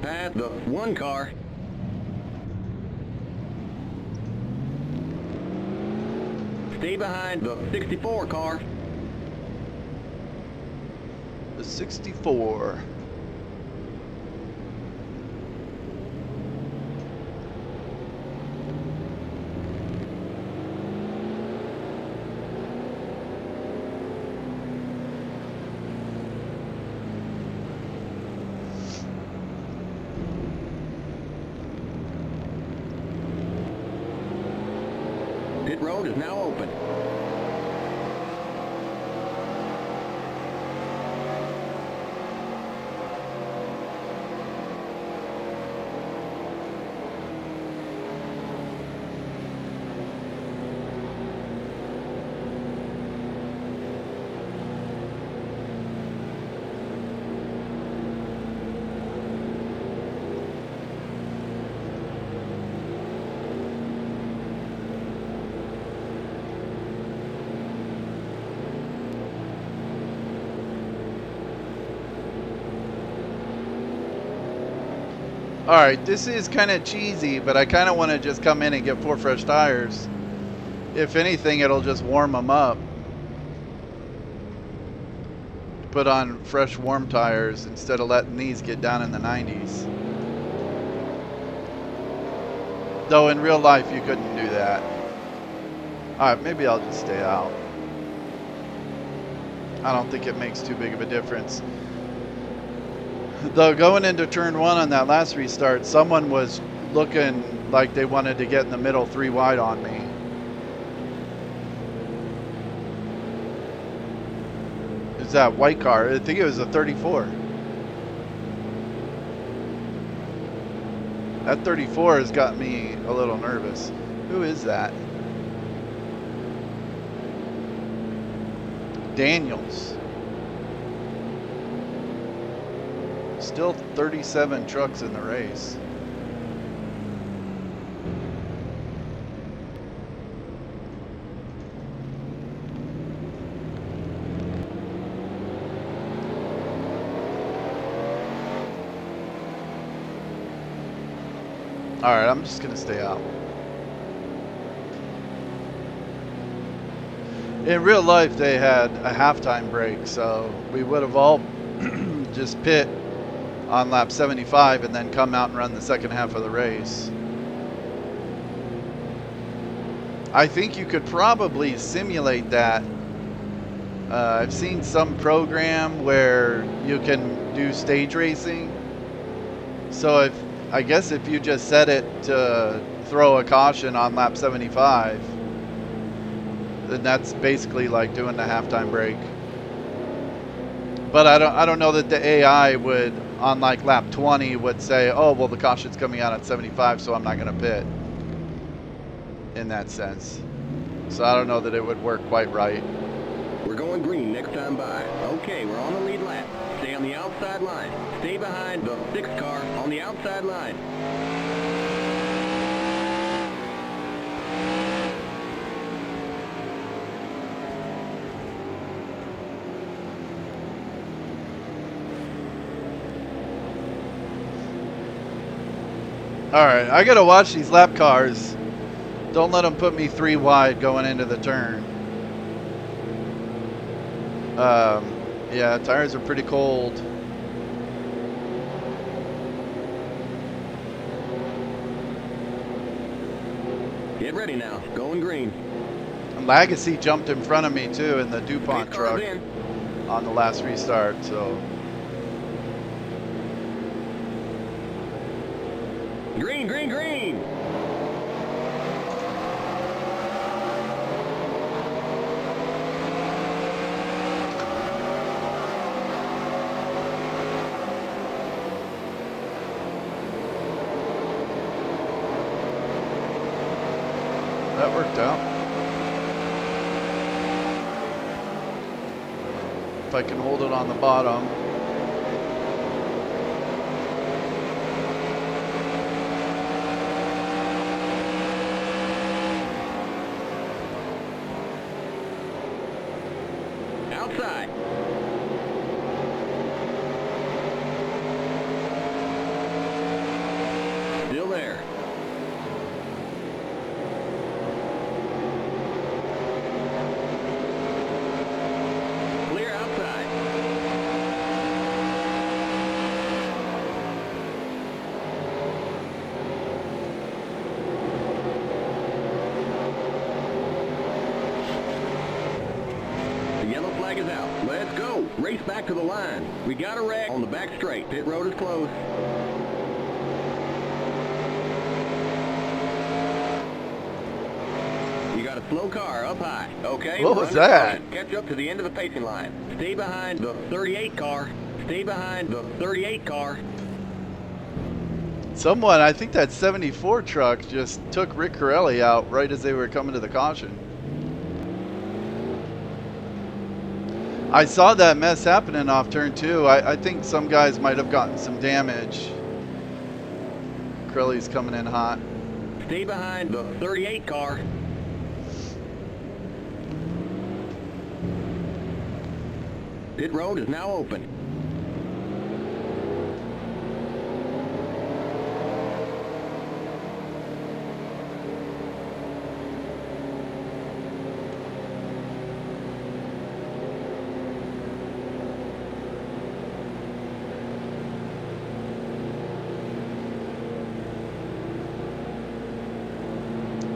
[SPEAKER 2] Past the 1 car. Stay behind the 64 car.
[SPEAKER 1] The 64.
[SPEAKER 2] Pit road is now open.
[SPEAKER 1] Alright, this is kind of cheesy, but I kind of want to just come in and get 4 fresh tires. If anything, it'll just warm them up. Put on fresh warm tires instead of letting these get down in the 90s. Though in real life you couldn't do that. Alright, maybe I'll just stay out. I don't think it makes too big of a difference. Though going into turn 1 on that last restart, someone was looking like they wanted to get in the middle 3 wide on me. Is that white car? I think it was a 34. That 34 has got me a little nervous. Who is that? Daniels. Still 37 trucks in the race. All right, I'm just gonna stay out. In real life, they had a halftime break, so we would have all just pit on lap 75 and then come out and run the second half of the race. I think you could probably simulate that. I've seen some program where you can do stage racing. So I guess if you just set it to throw a caution on lap 75, then that's basically like doing the halftime break. But I don't know that the AI would, on like lap 20, would say, oh, well, the caution's coming out at 75, so I'm not going to pit. In that sense. So I don't know that it would work quite right.
[SPEAKER 2] We're going green next time by. Okay, we're on the lead lap. Stay on the outside line. Stay behind the 6 car on the outside line.
[SPEAKER 1] Alright, I gotta watch these lap cars. Don't let them put me 3 wide going into the turn. Yeah, tires are pretty cold.
[SPEAKER 2] Get ready now. Going green.
[SPEAKER 1] And Legacy jumped in front of me too in the DuPont
[SPEAKER 2] Pace car's
[SPEAKER 1] truck
[SPEAKER 2] in.
[SPEAKER 1] on the last restart, so.
[SPEAKER 2] Green, green, green.
[SPEAKER 1] That worked out. If I can hold it on the bottom.
[SPEAKER 2] Outside. Still there. Clear outside. The yellow flag is out. Let's go. Race back to the line. We got a wreck on the back straight. Pit road is closed. You got a slow car up high. Okay.
[SPEAKER 1] What was that?
[SPEAKER 2] Catch up to the end of the pacing line. Stay behind the 38 car. Stay behind the 38 car.
[SPEAKER 1] Someone, I think that 74 truck just took Rick Corelli out right as they were coming to the caution. I saw that mess happening off turn 2. I think some guys might have gotten some damage. Corelli's coming in hot.
[SPEAKER 2] Stay behind the 38 car. Pit road is now open.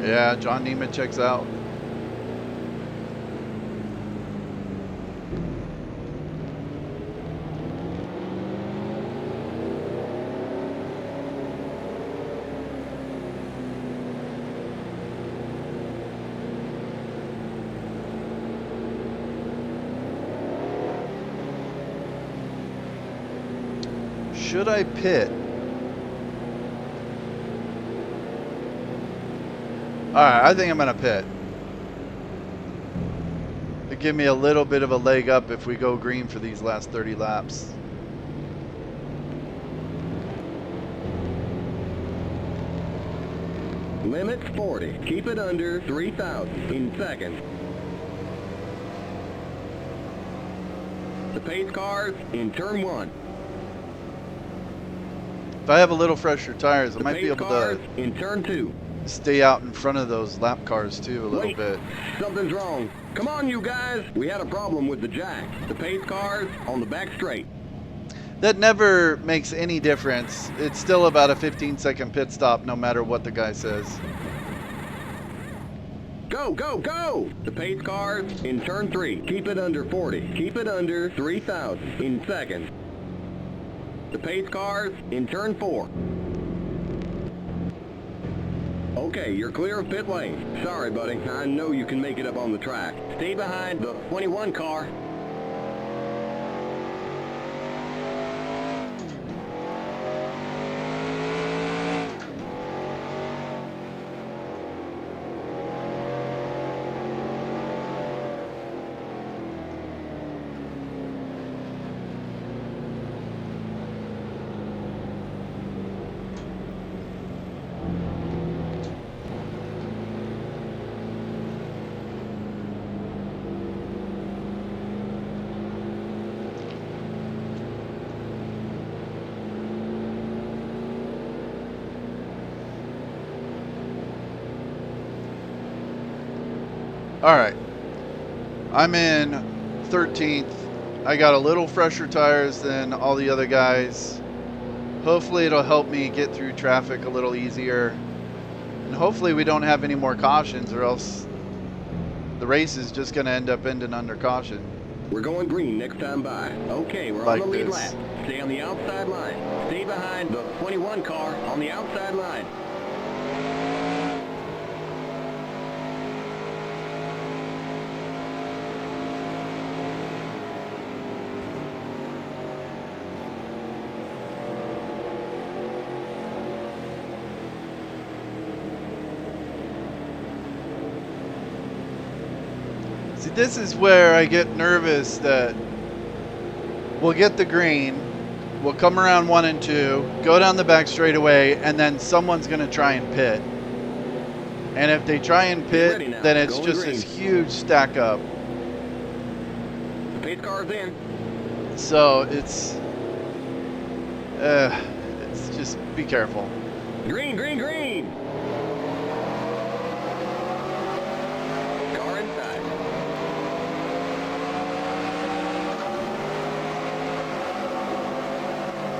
[SPEAKER 1] Yeah, John Neiman checks out. Should I pit? Alright, I think I'm going to pit. It'll give me a little bit of a leg up if we go green for these last 30 laps.
[SPEAKER 2] Limit 40. Keep it under 3,000 in seconds. The pace cars in turn 1.
[SPEAKER 1] If I have a little fresher tires, I might be
[SPEAKER 2] pace
[SPEAKER 1] able
[SPEAKER 2] cars
[SPEAKER 1] to
[SPEAKER 2] in turn 2.
[SPEAKER 1] stay out in front of those lap cars too a little bit.
[SPEAKER 2] Something's wrong. Come on, you guys. We had a problem with the jack. The pace cars on the back straight.
[SPEAKER 1] That never makes any difference. It's still about a 15-second pit stop no matter what the guy says.
[SPEAKER 2] Go, go, go! The pace cars in turn 3. Keep it under 40. Keep it under 3,000 in seconds. The pace cars in turn 4. Okay, you're clear of pit lane. Sorry, buddy. I know you can make it up on the track. Stay behind the 21 car.
[SPEAKER 1] Alright, I'm in 13th. I got a little fresher tires than all the other guys. Hopefully it'll help me get through traffic a little easier. And hopefully we don't have any more cautions, or else the race is just going to end up ending under caution.
[SPEAKER 2] We're going green next time by. Okay, we're
[SPEAKER 1] Like
[SPEAKER 2] on the lead
[SPEAKER 1] this.
[SPEAKER 2] lap. Stay on the outside line. Stay behind the 21 car on the outside line.
[SPEAKER 1] this is where I get nervous that we'll get the green, we'll come around 1 and 2, go down the back straightaway, and then someone's going to try and pit. And if they try and pit, then it's just this huge stack up.
[SPEAKER 2] The pace car's in.
[SPEAKER 1] So it's just be careful.
[SPEAKER 2] Green, green, green. Car inside.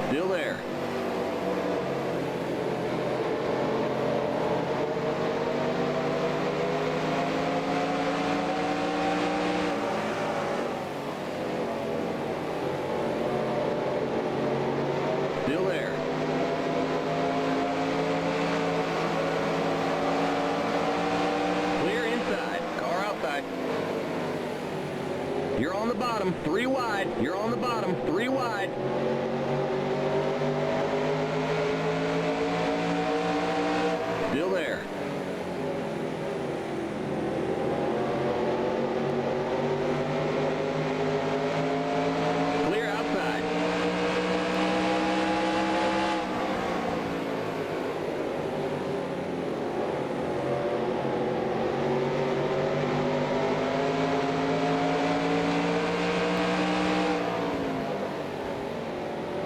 [SPEAKER 2] Still there. Still there. Clear inside. Car outside. You're on the bottom. 3 wide. You're on the bottom. 3 wide. Still there. Clear outside.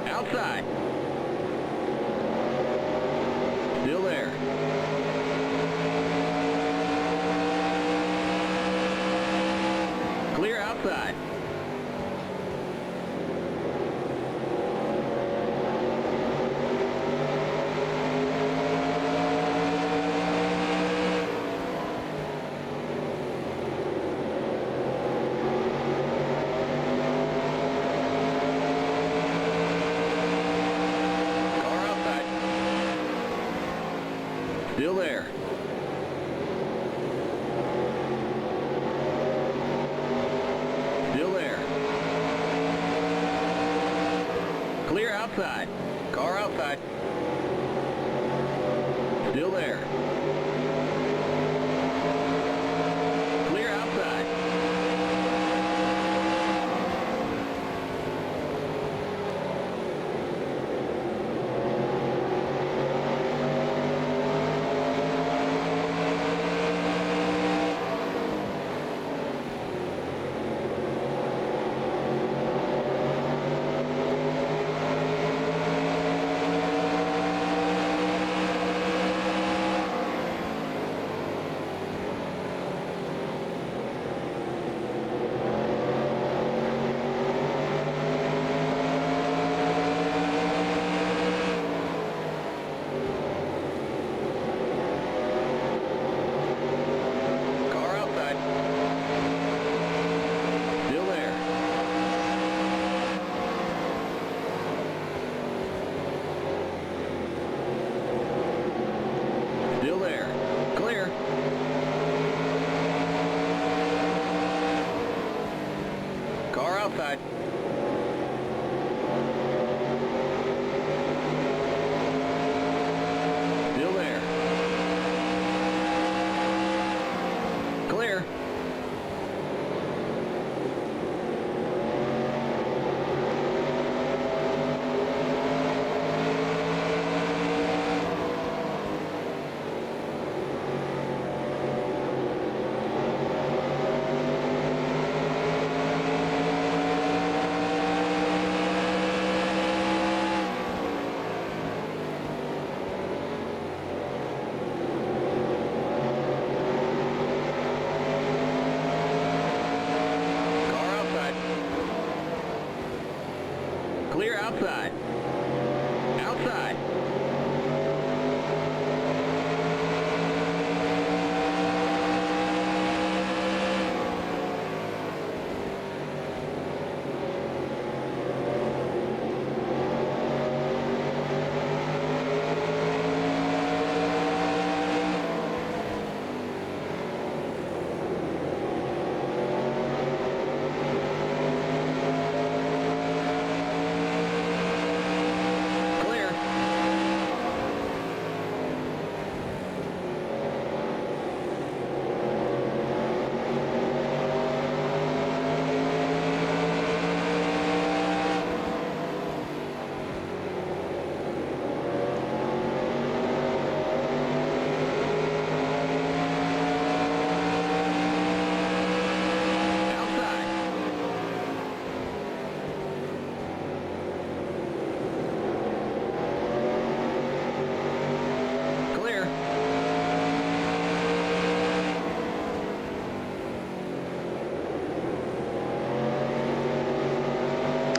[SPEAKER 2] Outside. Still there. Clear outside. Car outside. Still there. Still there. Clear outside. Car outside. Still there. Clear outside.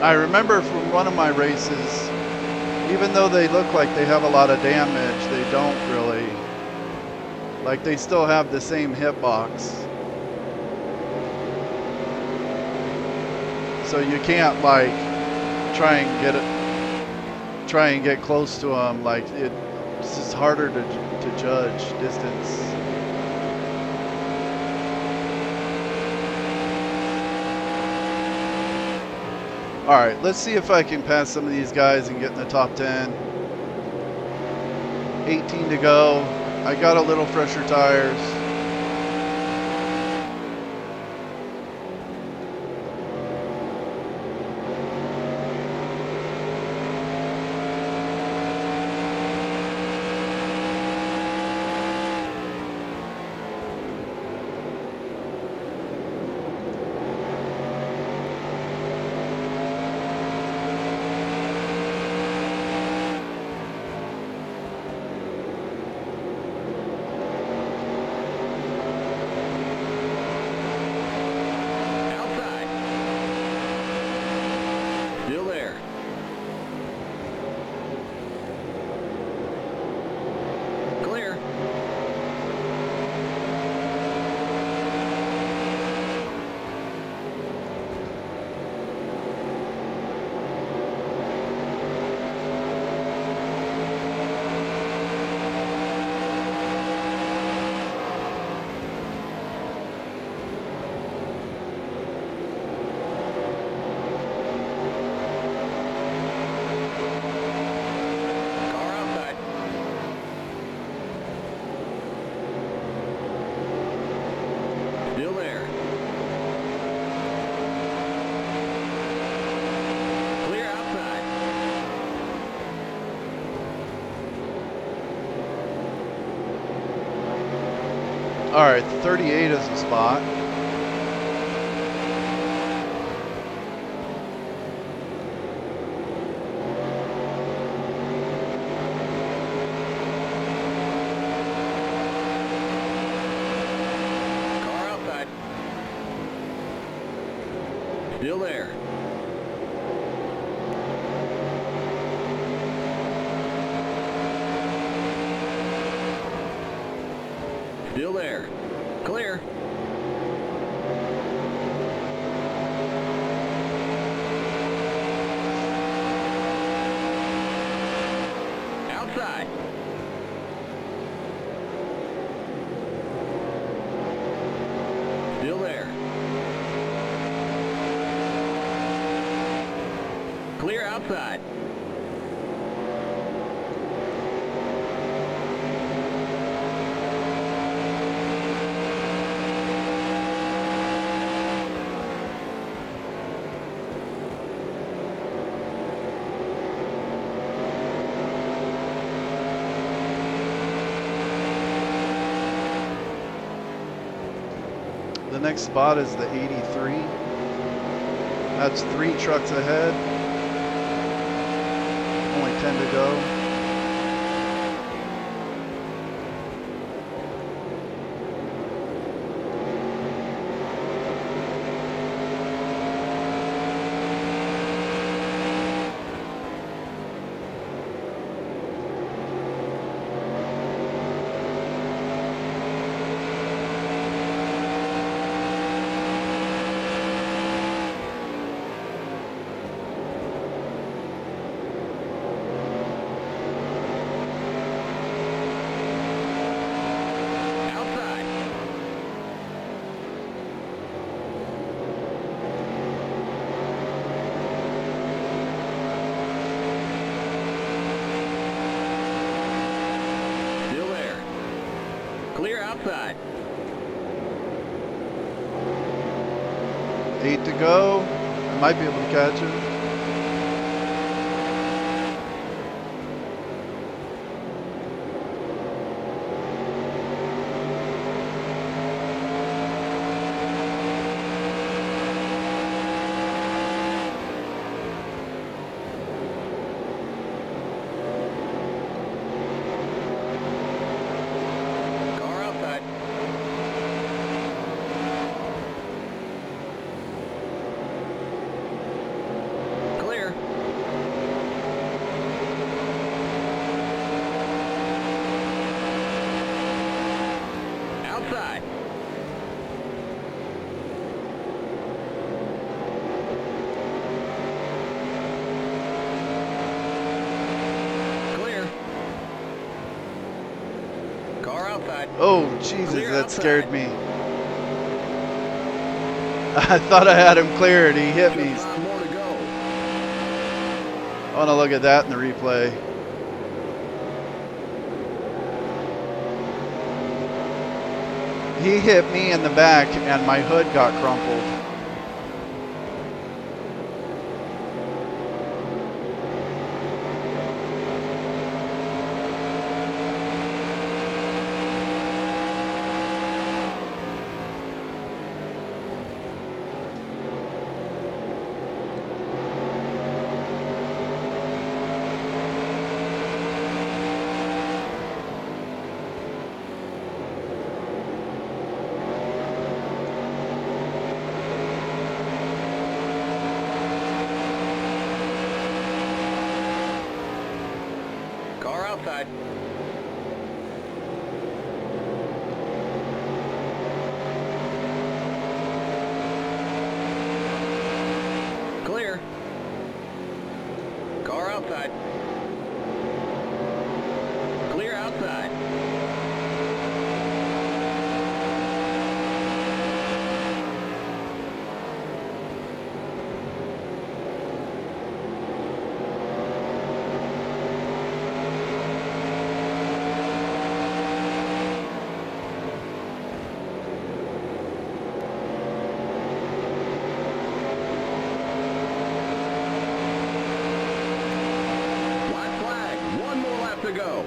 [SPEAKER 1] I remember from one of my races, even though they look like they have a lot of damage, they don't really. Like, they still have the same hitbox. So you can't, like, try and get close to them. Like, it's just harder to judge distance. All right, let's see if I can pass some of these guys and get in the top 10. 18 to go. I got a little fresher tires. All right, 38 is the spot.
[SPEAKER 2] Car outside. Still there. Still there. Clear. Outside. Still there. Clear outside.
[SPEAKER 1] The next spot is the 83. That's 3 trucks ahead. Only 10 to go. Clear outside. 8 to go. I might be able to catch him.
[SPEAKER 2] Car outside. outside.
[SPEAKER 1] Oh, Jesus,
[SPEAKER 2] Clear
[SPEAKER 1] that
[SPEAKER 2] outside.
[SPEAKER 1] scared me. I thought I had him cleared. He hit me.
[SPEAKER 2] Just 5 more to go.
[SPEAKER 1] I want to look at that in the replay. He hit me in the back, and my hood got crumpled.
[SPEAKER 2] Car outside. Clear. Car outside. Clear outside. White flag. 1 more lap to go.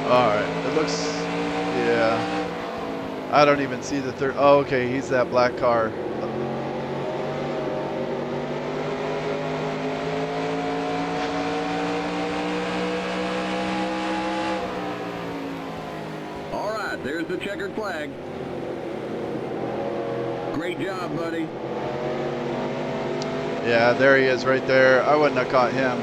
[SPEAKER 1] All right, it looks, yeah. I don't even see the third. Oh, okay, he's that black car.
[SPEAKER 2] All right, there's the checkered flag. Great job, buddy.
[SPEAKER 1] Yeah, there he is right there. I wouldn't have caught him.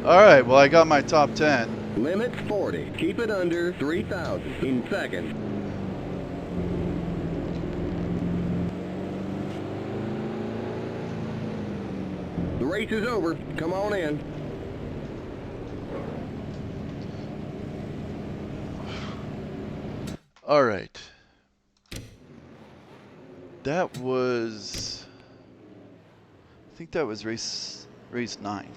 [SPEAKER 1] All right, well, I got my top 10.
[SPEAKER 2] Limit 40. Keep it under 3,000 in seconds. The race is over. Come on in.
[SPEAKER 1] All right. That was, I think that was race 9.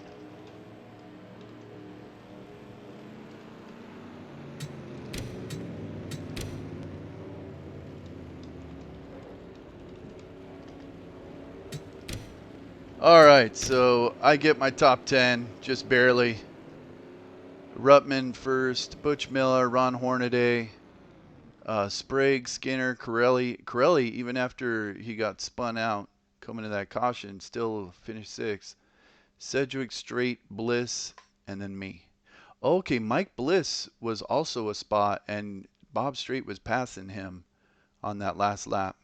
[SPEAKER 1] All right, so I get my top 10, just barely. Ruttman first, Butch Miller, Ron Hornaday, Sprague, Skinner, Corelli, even after he got spun out, coming to that caution, still finished 6th. Sedgwick, Strait, Bliss, and then me. Okay, Mike Bliss was also a spot, and Bob Strait was passing him on that last lap.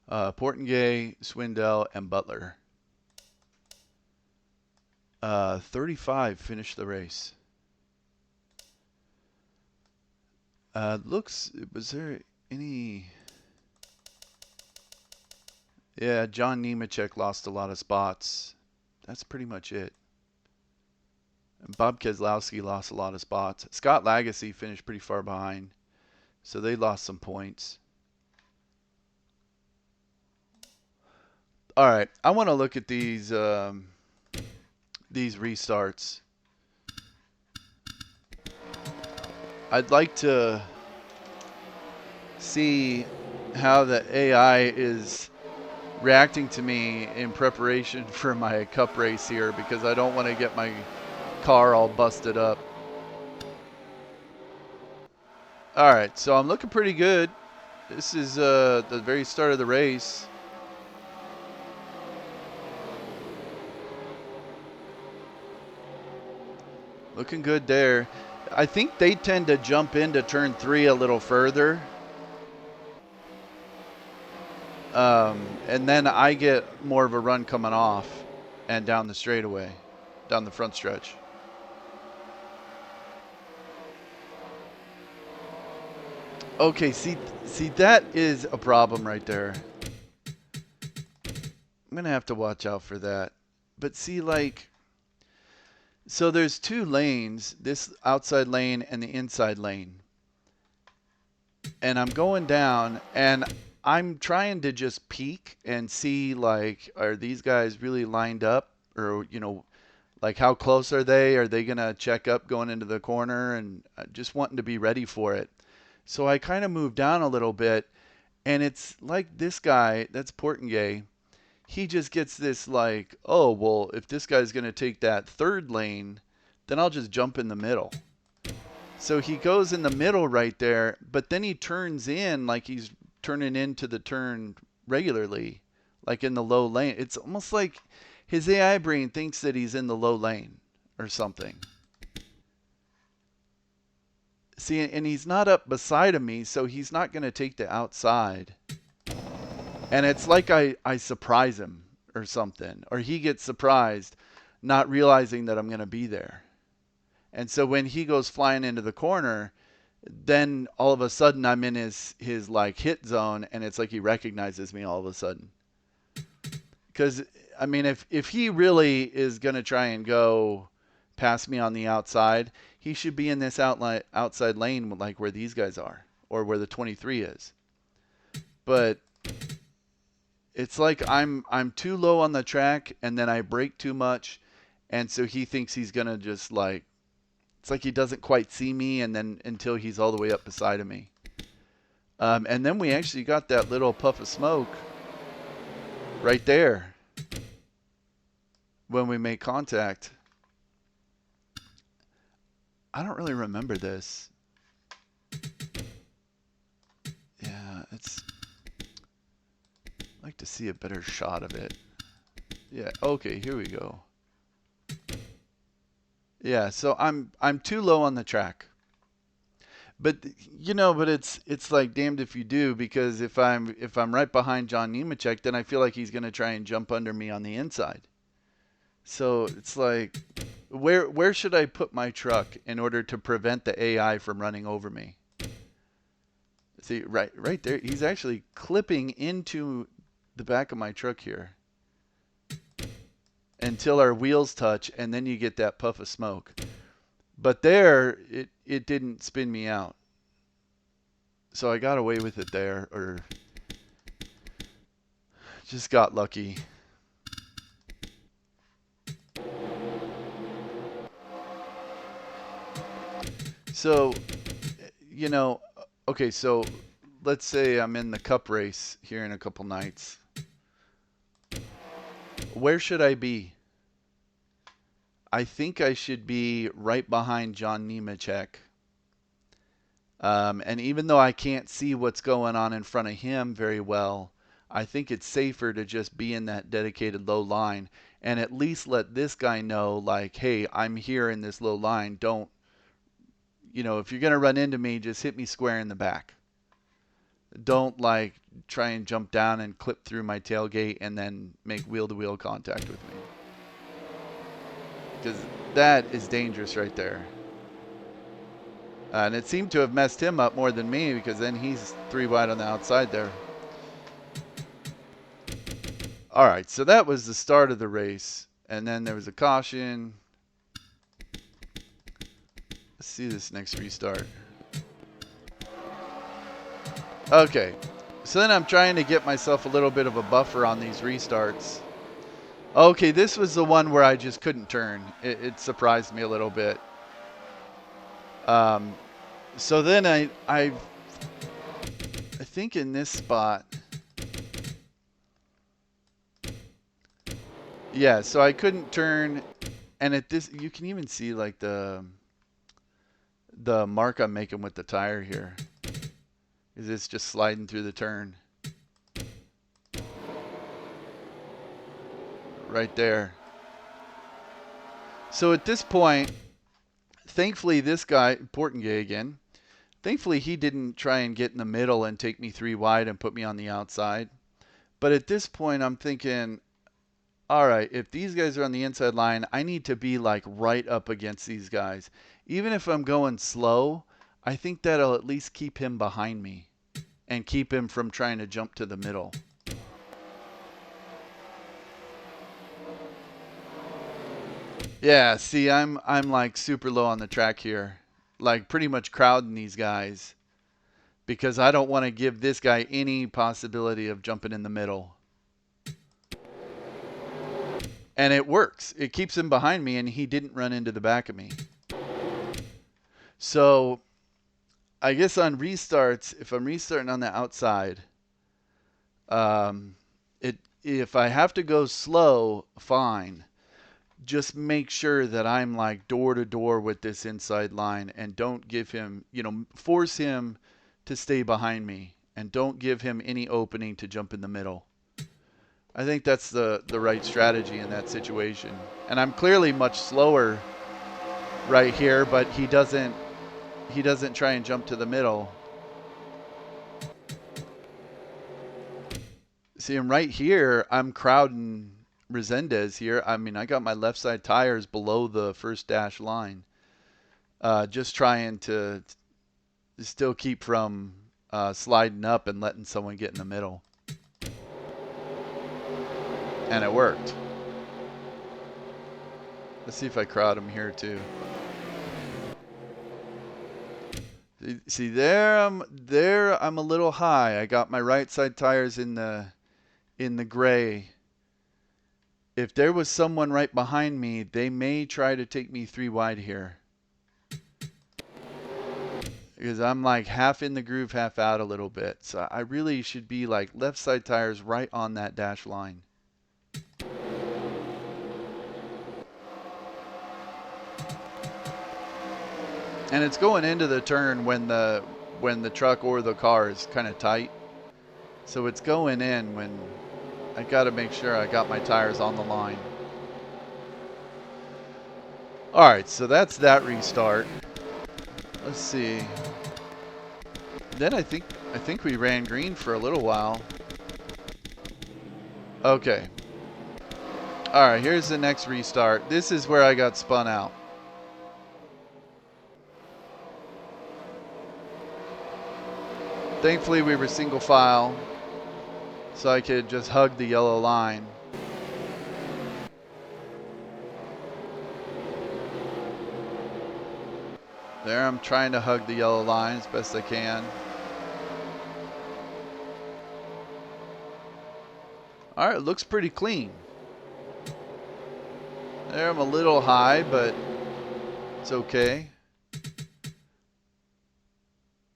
[SPEAKER 1] Portengay, Swindell, and Butler. 35 finished the race. Was there any... Yeah, John Nemechek lost a lot of spots. That's pretty much it. And Bob Keselowski lost a lot of spots. Scott Lagasse finished pretty far behind, so they lost some points. All right, I want to look at these restarts. I'd like to see how the AI is reacting to me in preparation for my cup race here, because I don't want to get my car all busted up. All right, so I'm looking pretty good. This is the very start of the race. Looking good there. I think they tend to jump into turn 3 a little further. And then I get more of a run coming off and down the straightaway, down the front stretch. Okay, see, that is a problem right there. I'm gonna have to watch out for that. But see, like, so there's two lanes, this outside lane and the inside lane. And I'm going down, and I'm trying to just peek and see, like, are these guys really lined up? Or, like, how close are they? Are they going to check up going into the corner? And just wanting to be ready for it. So I kind of moved down a little bit, and it's like this guy, that's Portingay, he just gets this, like, oh, well, if this guy's going to take that third lane, then I'll just jump in the middle. So he goes in the middle right there, but then he turns in like he's turning into the turn regularly, like in the low lane. It's almost like his AI brain thinks that he's in the low lane or something. See, and he's not up beside of me, so he's not going to take the outside. And it's like I surprise him or something, or he gets surprised, not realizing that I'm going to be there. And so when he goes flying into the corner, then all of a sudden I'm in his like hit zone, and it's like he recognizes me all of a sudden. Because I mean, if he really is gonna try and go past me on the outside, he should be in this outside lane, like where these guys are, or where the 23 is. But it's like I'm too low on the track, and then I brake too much, and so he thinks he's gonna just like. It's like he doesn't quite see me, and then until he's all the way up beside of me. And then we actually got that little puff of smoke right there when we made contact. I don't really remember this. Yeah, I'd like to see a better shot of it. Yeah, okay, here we go. Yeah, so I'm too low on the track. But but it's like damned if you do, because if I'm right behind John Nemechek, then I feel like he's gonna try and jump under me on the inside. So it's like, where should I put my truck in order to prevent the AI from running over me? See, right there, he's actually clipping into the back of my truck here until our wheels touch, and then you get that puff of smoke. But there, it didn't spin me out. So I got away with it there, or just got lucky. So, okay, so let's say I'm in the cup race here in a couple nights. Where should I be? I think I should be right behind John Nemechek. And even though I can't see what's going on in front of him very well, I think it's safer to just be in that dedicated low line and at least let this guy know, like, hey, I'm here in this low line. Don't, if you're going to run into me, just hit me square in the back. Don't, like, try and jump down and clip through my tailgate and then make wheel-to-wheel contact with me. Because that is dangerous right there. And it seemed to have messed him up more than me, because then he's 3 wide on the outside there. All right, so that was the start of the race. And then there was a caution. Let's see this next restart. Okay, so then I'm trying to get myself a little bit of a buffer on these restarts. Okay, this was the one where I just couldn't turn. It surprised me a little bit. So then I think in this spot, yeah, so I couldn't turn, and at this, you can even see like the mark I'm making with the tire here. Is it's just sliding through the turn. Right there. So at this point, thankfully this guy, Portingay again, thankfully he didn't try and get in the middle and take me 3 wide and put me on the outside. But at this point I'm thinking, all right, if these guys are on the inside line, I need to be like right up against these guys. Even if I'm going slow, I think that'll at least keep him behind me and keep him from trying to jump to the middle. Yeah, see, I'm like super low on the track here. Like pretty much crowding these guys because I don't want to give this guy any possibility of jumping in the middle. And it works. It keeps him behind me and he didn't run into the back of me. So I guess on restarts, if I'm restarting on the outside, if I have to go slow, fine. Just make sure that I'm like door to door with this inside line and don't give him, force him to stay behind me and don't give him any opening to jump in the middle. I think that's the right strategy in that situation. And I'm clearly much slower right here, but he doesn't try and jump to the middle. See him right here, I'm crowding Resendez here. I mean, I got my left side tires below the first dash line. Just trying to still keep from sliding up and letting someone get in the middle. And it worked. Let's see if I crowd him here too. See there I'm a little high. I got my right side tires in the gray. If there was someone right behind me, they may try to take me 3 wide here. Because I'm like half in the groove, half out a little bit. So I really should be like left side tires right on that dash line. And it's going into the turn when the truck or the car is kind of tight. So it's going in when I got to make sure I got my tires on the line. All right, so that's that restart. Let's see. Then I think we ran green for a little while. Okay. All right, here's the next restart. This is where I got spun out. Thankfully, we were single file, so I could just hug the yellow line. There, I'm trying to hug the yellow line as best I can. All right, looks pretty clean. There, I'm a little high, but it's okay.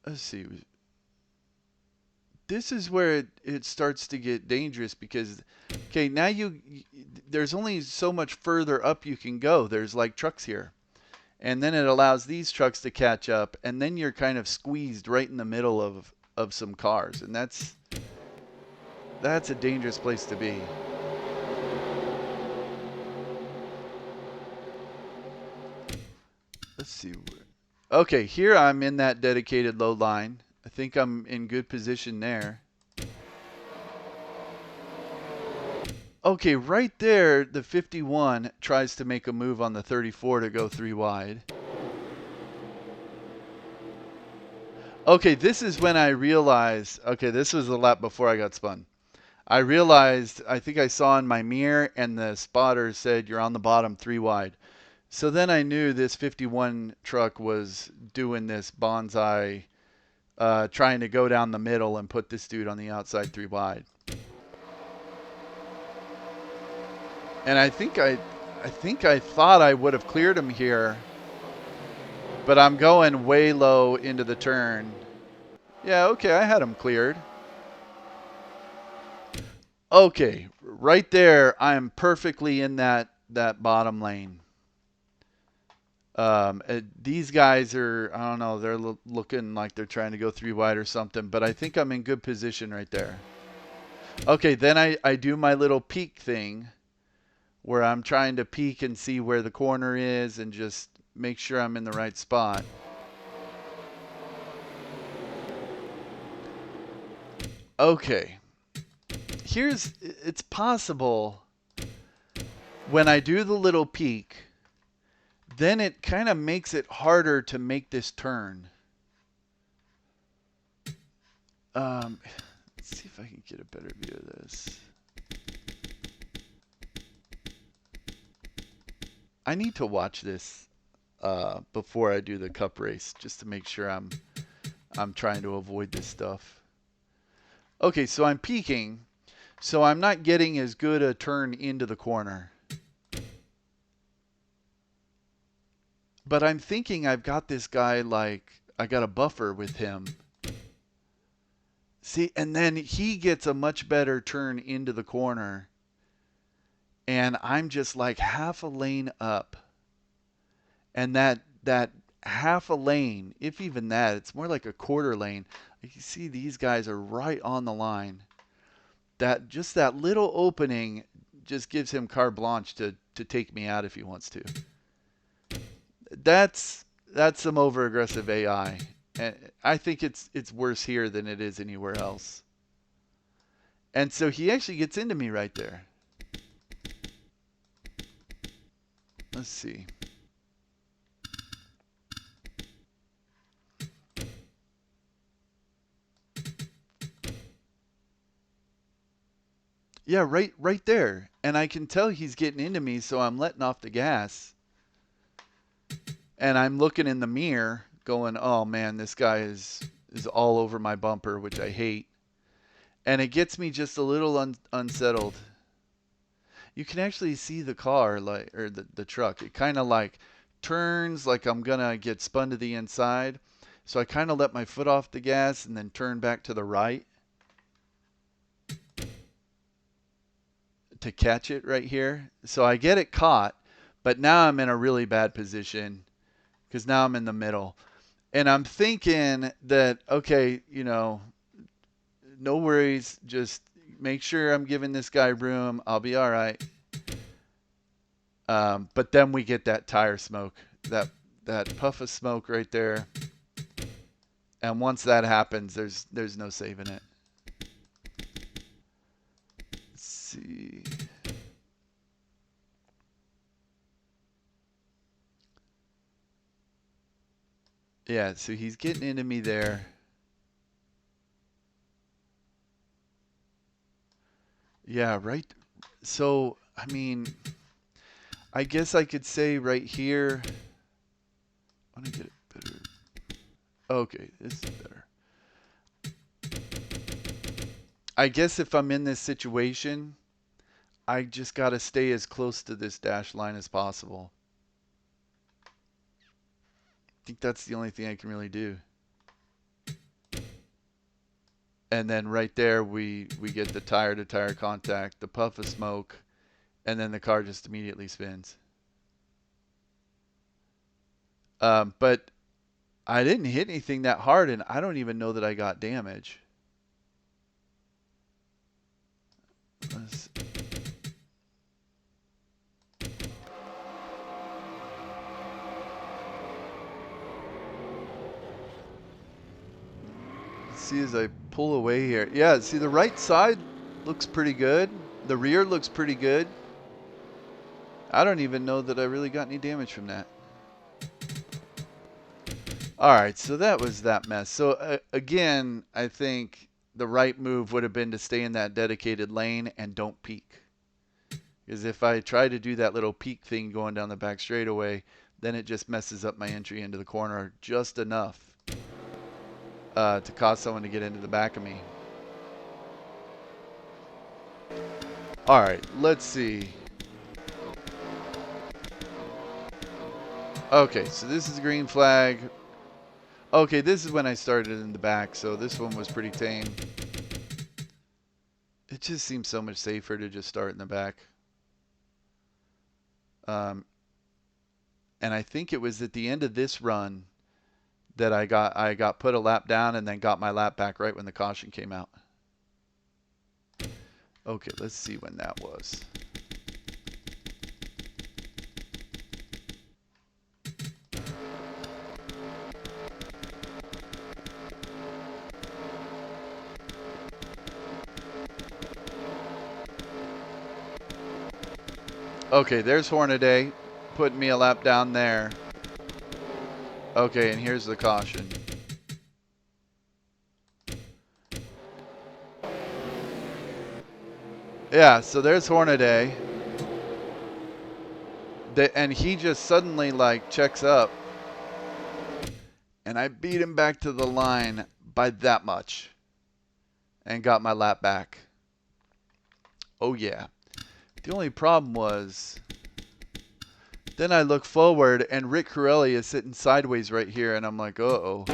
[SPEAKER 1] Let's see. This is where it starts to get dangerous because, okay, now there's only so much further up you can go. There's like trucks here. And then it allows these trucks to catch up, and then you're kind of squeezed right in the middle of some cars. And that's a dangerous place to be. Let's see. Okay, here I'm in that dedicated low line. I think I'm in good position there. Okay, right there, the 51 tries to make a move on the 34 to go 3 wide. Okay, this is when I realized, okay, this was a lap before I got spun. I realized, I think I saw in my mirror and the spotter said, you're on the bottom 3 wide. So then I knew this 51 truck was doing this bonsai, trying to go down the middle and put this dude on the outside 3 wide. And I think I thought I would have cleared him here, but I'm going way low into the turn. Yeah, okay, I had him cleared. Okay, right there, I am perfectly in that bottom lane. These guys are, I don't know, they're looking like they're trying to go 3 wide or something, but I think I'm in good position right there. Okay, then I do my little peek thing where I'm trying to peek and see where the corner is and just make sure I'm in the right spot. Okay. It's possible when I do the little peek, then it kind of makes it harder to make this turn. Let's see if I can get a better view of this. I need to watch this before I do the cup race, just to make sure I'm trying to avoid this stuff. Okay, so I'm peaking, so I'm not getting as good a turn into the corner. But I'm thinking I've got this guy, like, I got a buffer with him. See, and then he gets a much better turn into the corner. And I'm just like half a lane up. And that half a lane, if even that, it's more like a quarter lane. You see these guys are right on the line. Just that little opening just gives him carte blanche to take me out if he wants to. That's some over aggressive AI. And I think it's worse here than it is anywhere else. And so he actually gets into me right there. Let's see. Yeah, right there. And I can tell he's getting into me, so I'm letting off the gas. And I'm looking in the mirror going, oh man, this guy is all over my bumper, which I hate. And it gets me just a little unsettled. You can actually see the car, like, or the truck. It kind of like turns like I'm gonna get spun to the inside. So I kind of let my foot off the gas and then turn back to the right to catch it right here. So I get it caught, but now I'm in a really bad position because now I'm in the middle. And I'm thinking that, okay, you know, no worries. Just make sure I'm giving this guy room. I'll be all right. But then we get that tire smoke, that puff of smoke right there. And once that happens, there's no saving it. Let's see. Yeah, so he's getting into me there. Yeah, right. So, I mean, I guess I could say right here. I want to get it better. Okay, this is better. I guess if I'm in this situation, I just got to stay as close to this dash line as possible. I think that's the only thing I can really do. And then right there, we get the tire-to-tire contact, the puff of smoke, and then the car just immediately spins. But I didn't hit anything that hard, and I don't even know that I got damage. Let's see as I pull away here. Yeah, see the right side looks pretty good. The rear looks pretty good. I don't even know that I really got any damage from that. All right, so that was that mess. So again, I think the right move would have been to stay in that dedicated lane and don't peak. Because if I try to do that little peak thing going down the back straightaway, then it just messes up my entry into the corner just enough to cause someone to get into the back of me. All right, let's see. Okay, so this is a green flag. Okay, this is when I started in the back, so this one was pretty tame. It just seems so much safer to just start in the back. And I think it was at the end of this run that I got put a lap down and then got my lap back right when the caution came out. Okay, let's see when that was. Okay, there's Hornaday putting me a lap down there. Okay, and here's the caution. Yeah, so there's Hornaday. And he just suddenly like checks up. And I beat him back to the line by that much. And got my lap back. Oh yeah. The only problem was, then I look forward and Rick Corelli is sitting sideways right here, and I'm like, uh-oh.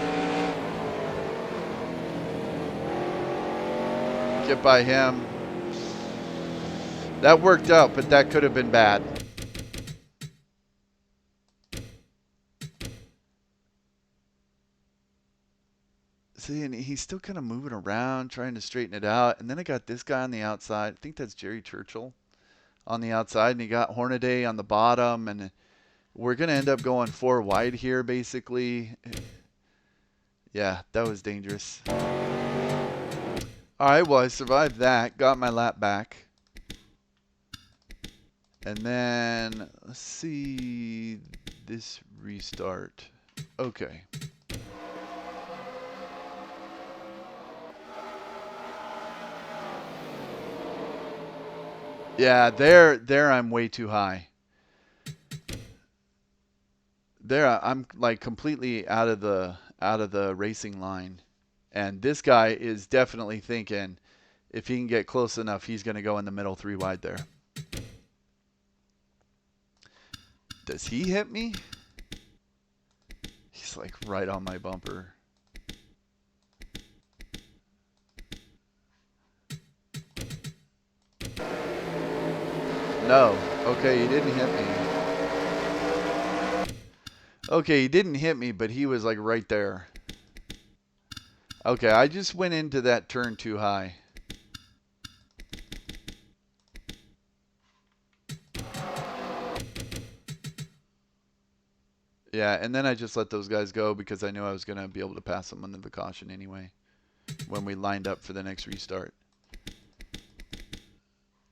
[SPEAKER 1] Get by him. That worked out, but that could have been bad. See, and he's still kind of moving around, trying to straighten it out. And then I got this guy on the outside. I think that's Jerry Churchill on the outside. And he got Hornaday on the bottom. And we're going to end up going 4 wide here, basically. Yeah, that was dangerous. All right, well, I survived that. Got my lap back. And then, let's see this restart. Okay. Yeah, there I'm way too high. There I'm like completely out of the racing line. And this guy is definitely thinking if he can get close enough, he's going to go in the middle 3 wide there. Does he hit me? He's like right on my bumper. No. Okay, he didn't hit me. Okay, he didn't hit me, but he was like right there. Okay, I just went into that turn too high. Yeah, and then I just let those guys go because I knew I was going to be able to pass them under the caution anyway when we lined up for the next restart.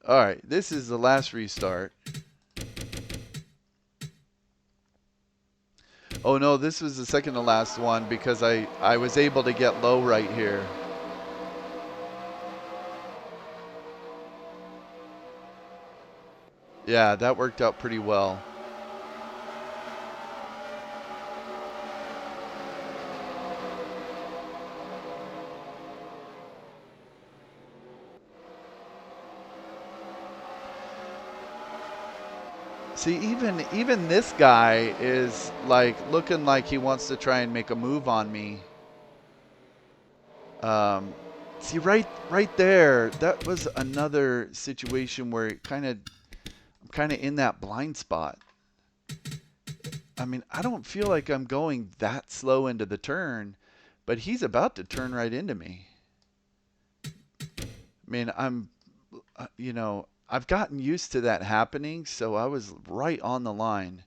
[SPEAKER 1] All right, this is the last restart. Oh no, this was the second to last one because I was able to get low right here. Yeah, that worked out pretty well. See, even this guy is like looking like he wants to try and make a move on me. See, right there, that was another situation where I'm kind of in that blind spot. I mean, I don't feel like I'm going that slow into the turn, but he's about to turn right into me. I mean, you know, I've gotten used to that happening, so I was right on the line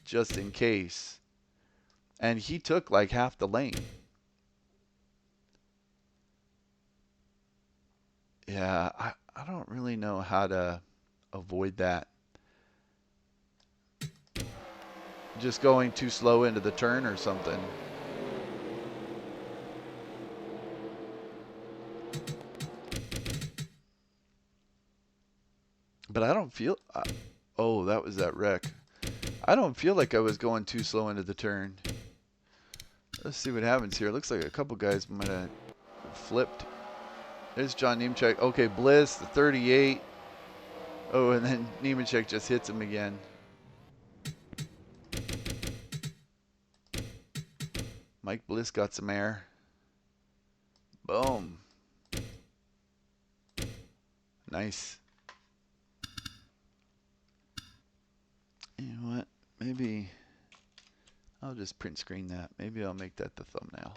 [SPEAKER 1] just in case. And he took like half the lane. Yeah, I don't really know how to avoid that. Just going too slow into the turn or something. But I don't feel... oh, that was that wreck. I don't feel like I was going too slow into the turn. Let's see what happens here. Looks like a couple guys might have flipped. There's John Nemechek. Okay, Bliss, the 38. Oh, and then Nemechek just hits him again. Mike Bliss got some air. Boom. Nice. You know what? Maybe I'll just print screen that. Maybe I'll make that the thumbnail.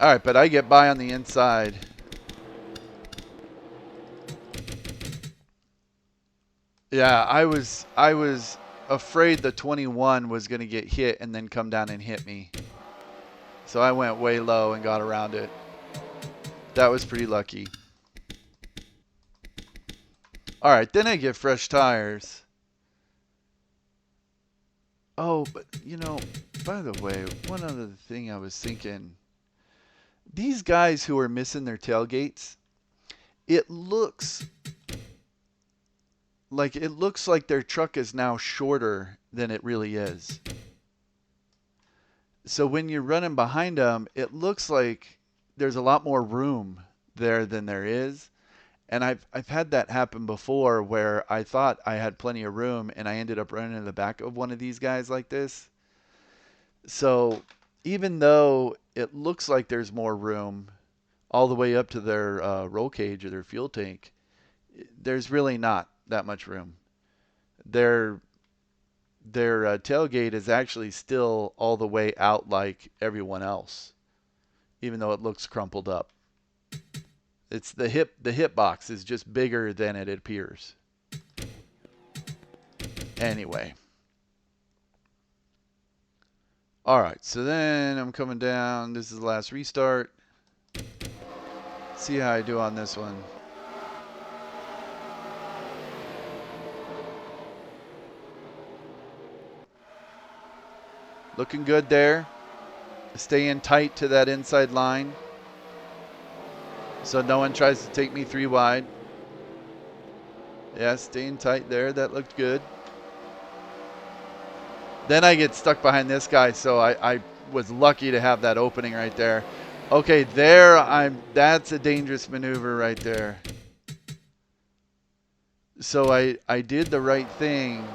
[SPEAKER 1] All right, but I get by on the inside. Yeah, I was afraid the 21 was going to get hit and then come down and hit me. So I went way low and got around it. That was pretty lucky. All right, then I get fresh tires. Oh, but you know, by the way, one other thing I was thinking. These guys who are missing their tailgates, it looks like their truck is now shorter than it really is. So when you're running behind them, it looks like there's a lot more room there than there is. And I've had that happen before where I thought I had plenty of room and I ended up running in the back of one of these guys like this. So even though it looks like there's more room all the way up to their roll cage or their fuel tank, there's really not that much room. Their tailgate is actually still all the way out like everyone else, even though it looks crumpled up. It's the hip box is just bigger than it appears. Anyway. Alright, so then I'm coming down. This is the last restart. See how I do on this one. Looking good there. Staying tight to that inside line, so no one tries to take me 3 wide. Yeah, staying tight there. That looked good. Then I get stuck behind this guy, so I was lucky to have that opening right there. Okay, that's a dangerous maneuver right there. So I did the right thing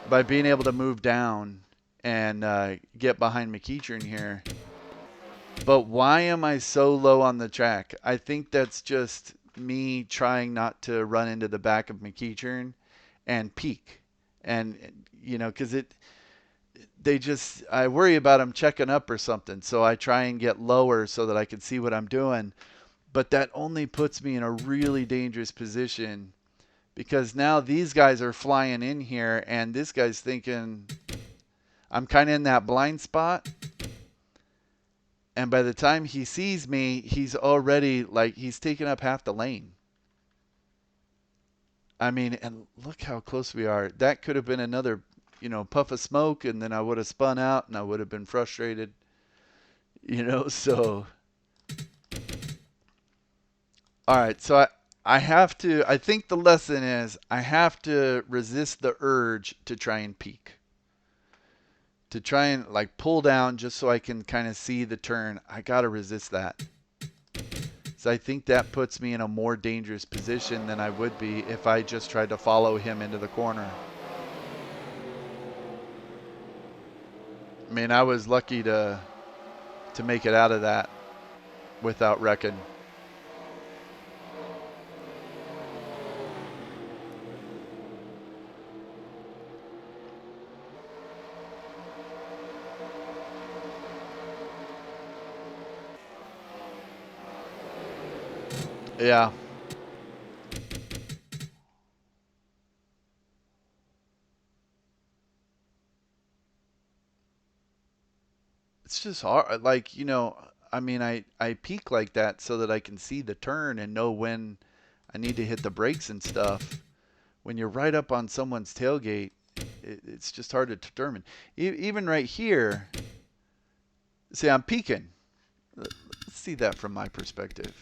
[SPEAKER 1] by being able to move down and get behind McEachern here. But why am I so low on the track? I think that's just me trying not to run into the back of McEachern and peak. And, you know, because I worry about them checking up or something. So I try and get lower so that I can see what I'm doing. But that only puts me in a really dangerous position, because now these guys are flying in here and this guy's thinking I'm kind of in that blind spot. And by the time he sees me, he's already he's taken up half the lane. I mean, and look how close we are. That could have been another, puff of smoke, and then I would have spun out and I would have been frustrated. So. All right, so I have to, I think the lesson is I have to resist the urge to try and peak. To try and pull down just so I can kind of see the turn. I got to resist that. So I think that puts me in a more dangerous position than I would be if I just tried to follow him into the corner. I mean, I was lucky to make it out of that without wrecking. Yeah. It's just hard. I mean, I peak like that so that I can see the turn and know when I need to hit the brakes and stuff. When you're right up on someone's tailgate, it's just hard to determine. Even right here, see, I'm peaking. Let's see that from my perspective.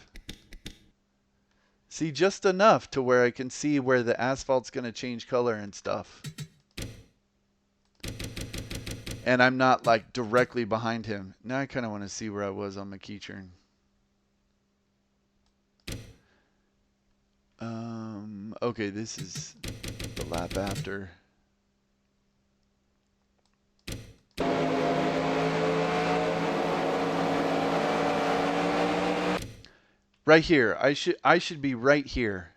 [SPEAKER 1] See, just enough to where I can see where the asphalt's going to change color and stuff. And I'm not directly behind him. Now I kind of want to see where I was on McEachern. Okay, this is the lap after. Right here. I should be right here.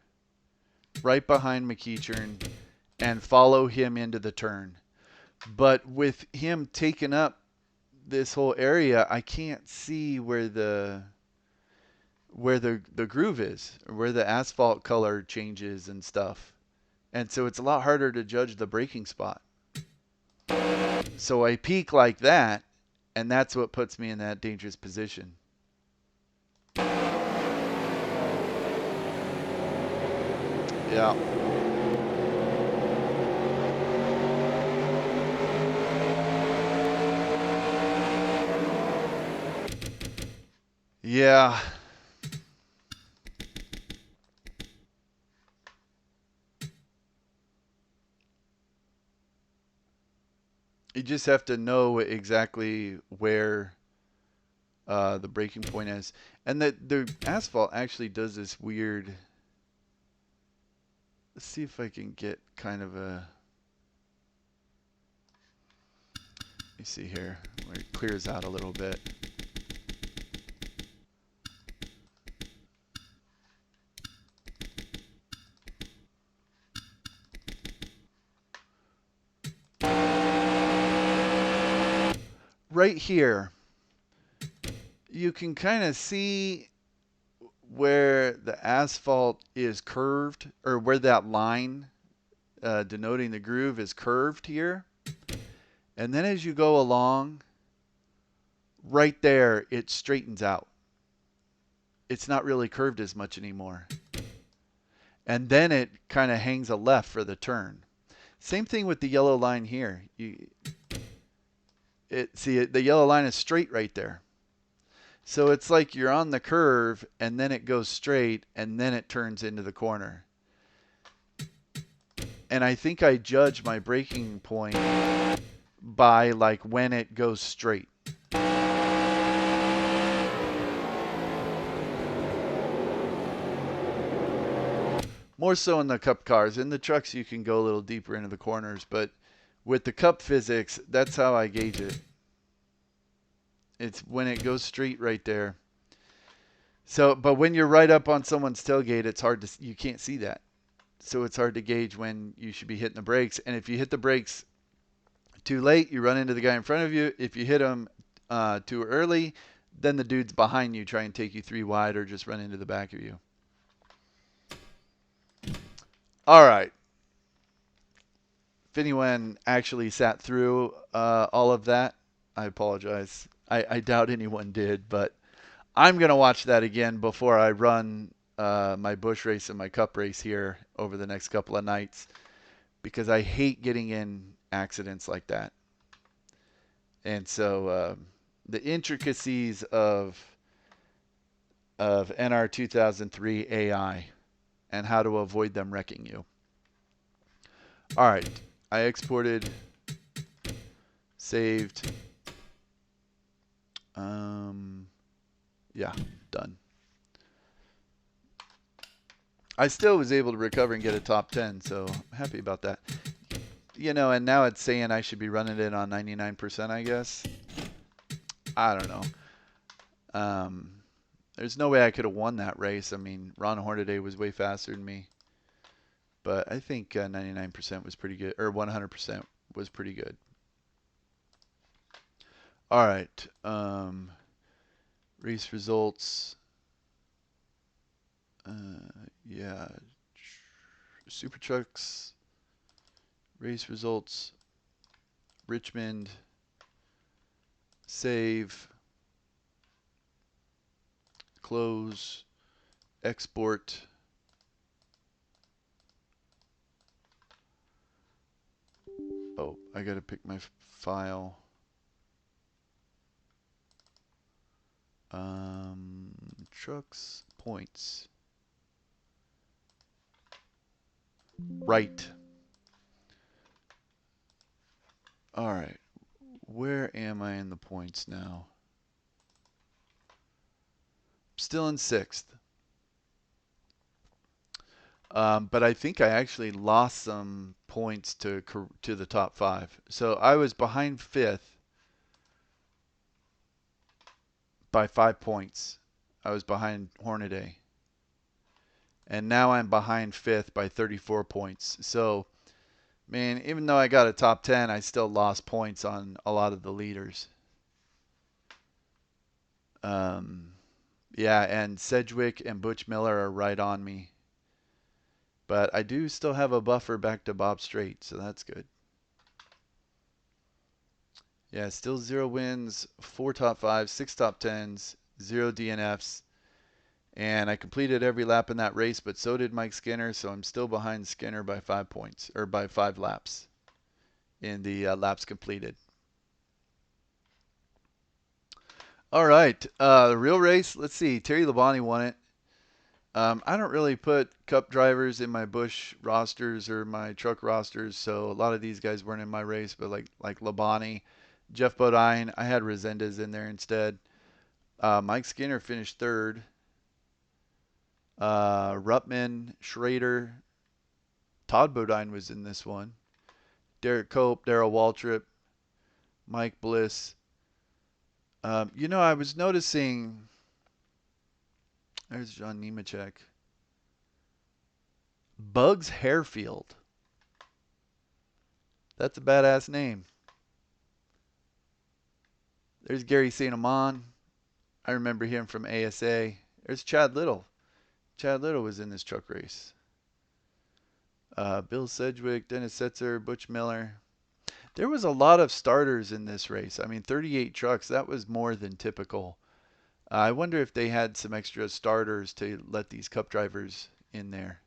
[SPEAKER 1] Right behind McEachern and follow him into the turn. But with him taking up this whole area, I can't see where the groove is, or where the asphalt color changes and stuff. And so it's a lot harder to judge the braking spot. So I peak like that, and that's what puts me in that dangerous position. Yeah. Yeah. just have to know exactly where the braking point is. And the asphalt actually does this weird... Let's see if I can get kind of a... Let me see here, where it clears out a little bit. Right here, you can kind of see where the asphalt is curved, or where that line denoting the groove is curved here. And then as you go along, right there, it straightens out. It's not really curved as much anymore. And then it kind of hangs a left for the turn. Same thing with the yellow line here. See, the yellow line is straight right there. So it's like you're on the curve, and then it goes straight, and then it turns into the corner. And I think I judge my braking point by like when it goes straight. More so in the cup cars. In the trucks, you can go a little deeper into the corners, but with the cup physics, that's how I gauge it. It's when it goes straight right there. So, but when you're right up on someone's tailgate, it's hard to, you can't see that. So it's hard to gauge when you should be hitting the brakes. And if you hit the brakes too late, you run into the guy in front of you. If you hit him too early, then the dudes behind you try and take you 3 wide or just run into the back of you. All right. If anyone actually sat through all of that, I apologize. I doubt anyone did, but I'm going to watch that again before I run my bush race and my cup race here over the next couple of nights, because I hate getting in accidents like that. And so the intricacies of NR2003 AI and how to avoid them wrecking you. All right, I exported, saved. Yeah, done. I still was able to recover and get a top 10, so I'm happy about that. You know, and now it's saying I should be running it on 99%, I guess. I don't know. There's no way I could have won that race. I mean, Ron Hornaday was way faster than me. But I think 99% was pretty good, or 100% was pretty good. All right. Race results. Yeah. SuperTrucks. Race results. Richmond. Save. Close. Export. Oh, I gotta pick my file. Trucks, points. Right. All right. Where am I in the points now? Still in 6th. But I think I actually lost some points to the top 5. So I was behind 5th by 5 points. I was behind Hornaday. And now I'm behind 5th by 34 points. So, man, even though I got a top 10, I still lost points on a lot of the leaders. Yeah, and Sedgwick and Butch Miller are right on me. But I do still have a buffer back to Bob Straight, so that's good. Yeah, still 0 wins, 4 top 5s, 6 top 10s, 0 DNFs. And I completed every lap in that race, but so did Mike Skinner, so I'm still behind Skinner by 5 points, or by 5 laps in the laps completed. All right, the real race, let's see. Terry Labonte won it. I don't really put cup drivers in my Bush rosters or my truck rosters, so a lot of these guys weren't in my race, but like Labonte, Jeff Bodine, I had Resendez in there instead. Mike Skinner finished third. Ruttman, Schrader, Todd Bodine was in this one. Derek Cope, Darrell Waltrip, Mike Bliss. I was noticing. There's John Nemechek. Bugs Hairfield. That's a badass name. There's Gary St. Amand. I remember him from ASA. There's Chad Little. Chad Little was in this truck race. Bill Sedgwick, Dennis Setzer, Butch Miller. There was a lot of starters in this race. I mean, 38 trucks. That was more than typical. I wonder if they had some extra starters to let these cup drivers in there.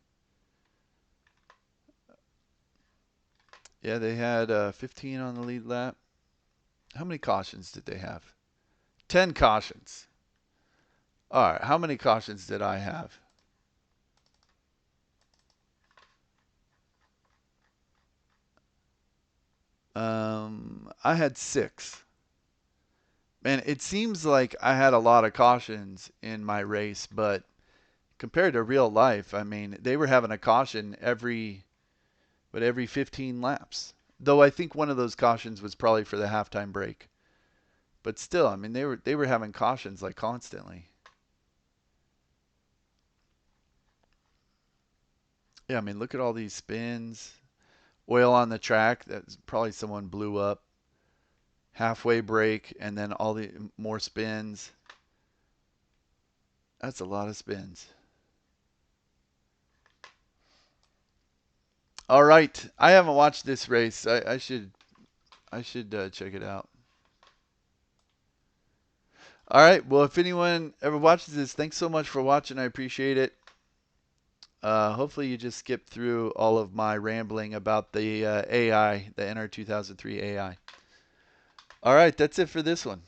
[SPEAKER 1] Yeah, they had 15 on the lead lap. How many cautions did they have? 10 cautions. All right, how many cautions did I have? I had 6. Man, it seems like I had a lot of cautions in my race, but compared to real life, I mean, they were having a caution every 15 laps. Though I think one of those cautions was probably for the halftime break. But still, I mean, they were having cautions like constantly. Yeah, I mean, look at all these spins. Oil on the track. That's probably someone blew up. Halfway break, and then all the more spins. That's a lot of spins. All right, I haven't watched this race. I should check it out. All right, well, if anyone ever watches this, thanks so much for watching. I appreciate it. Hopefully you just skipped through all of my rambling about the AI, the NR2003 AI. All right, that's it for this one.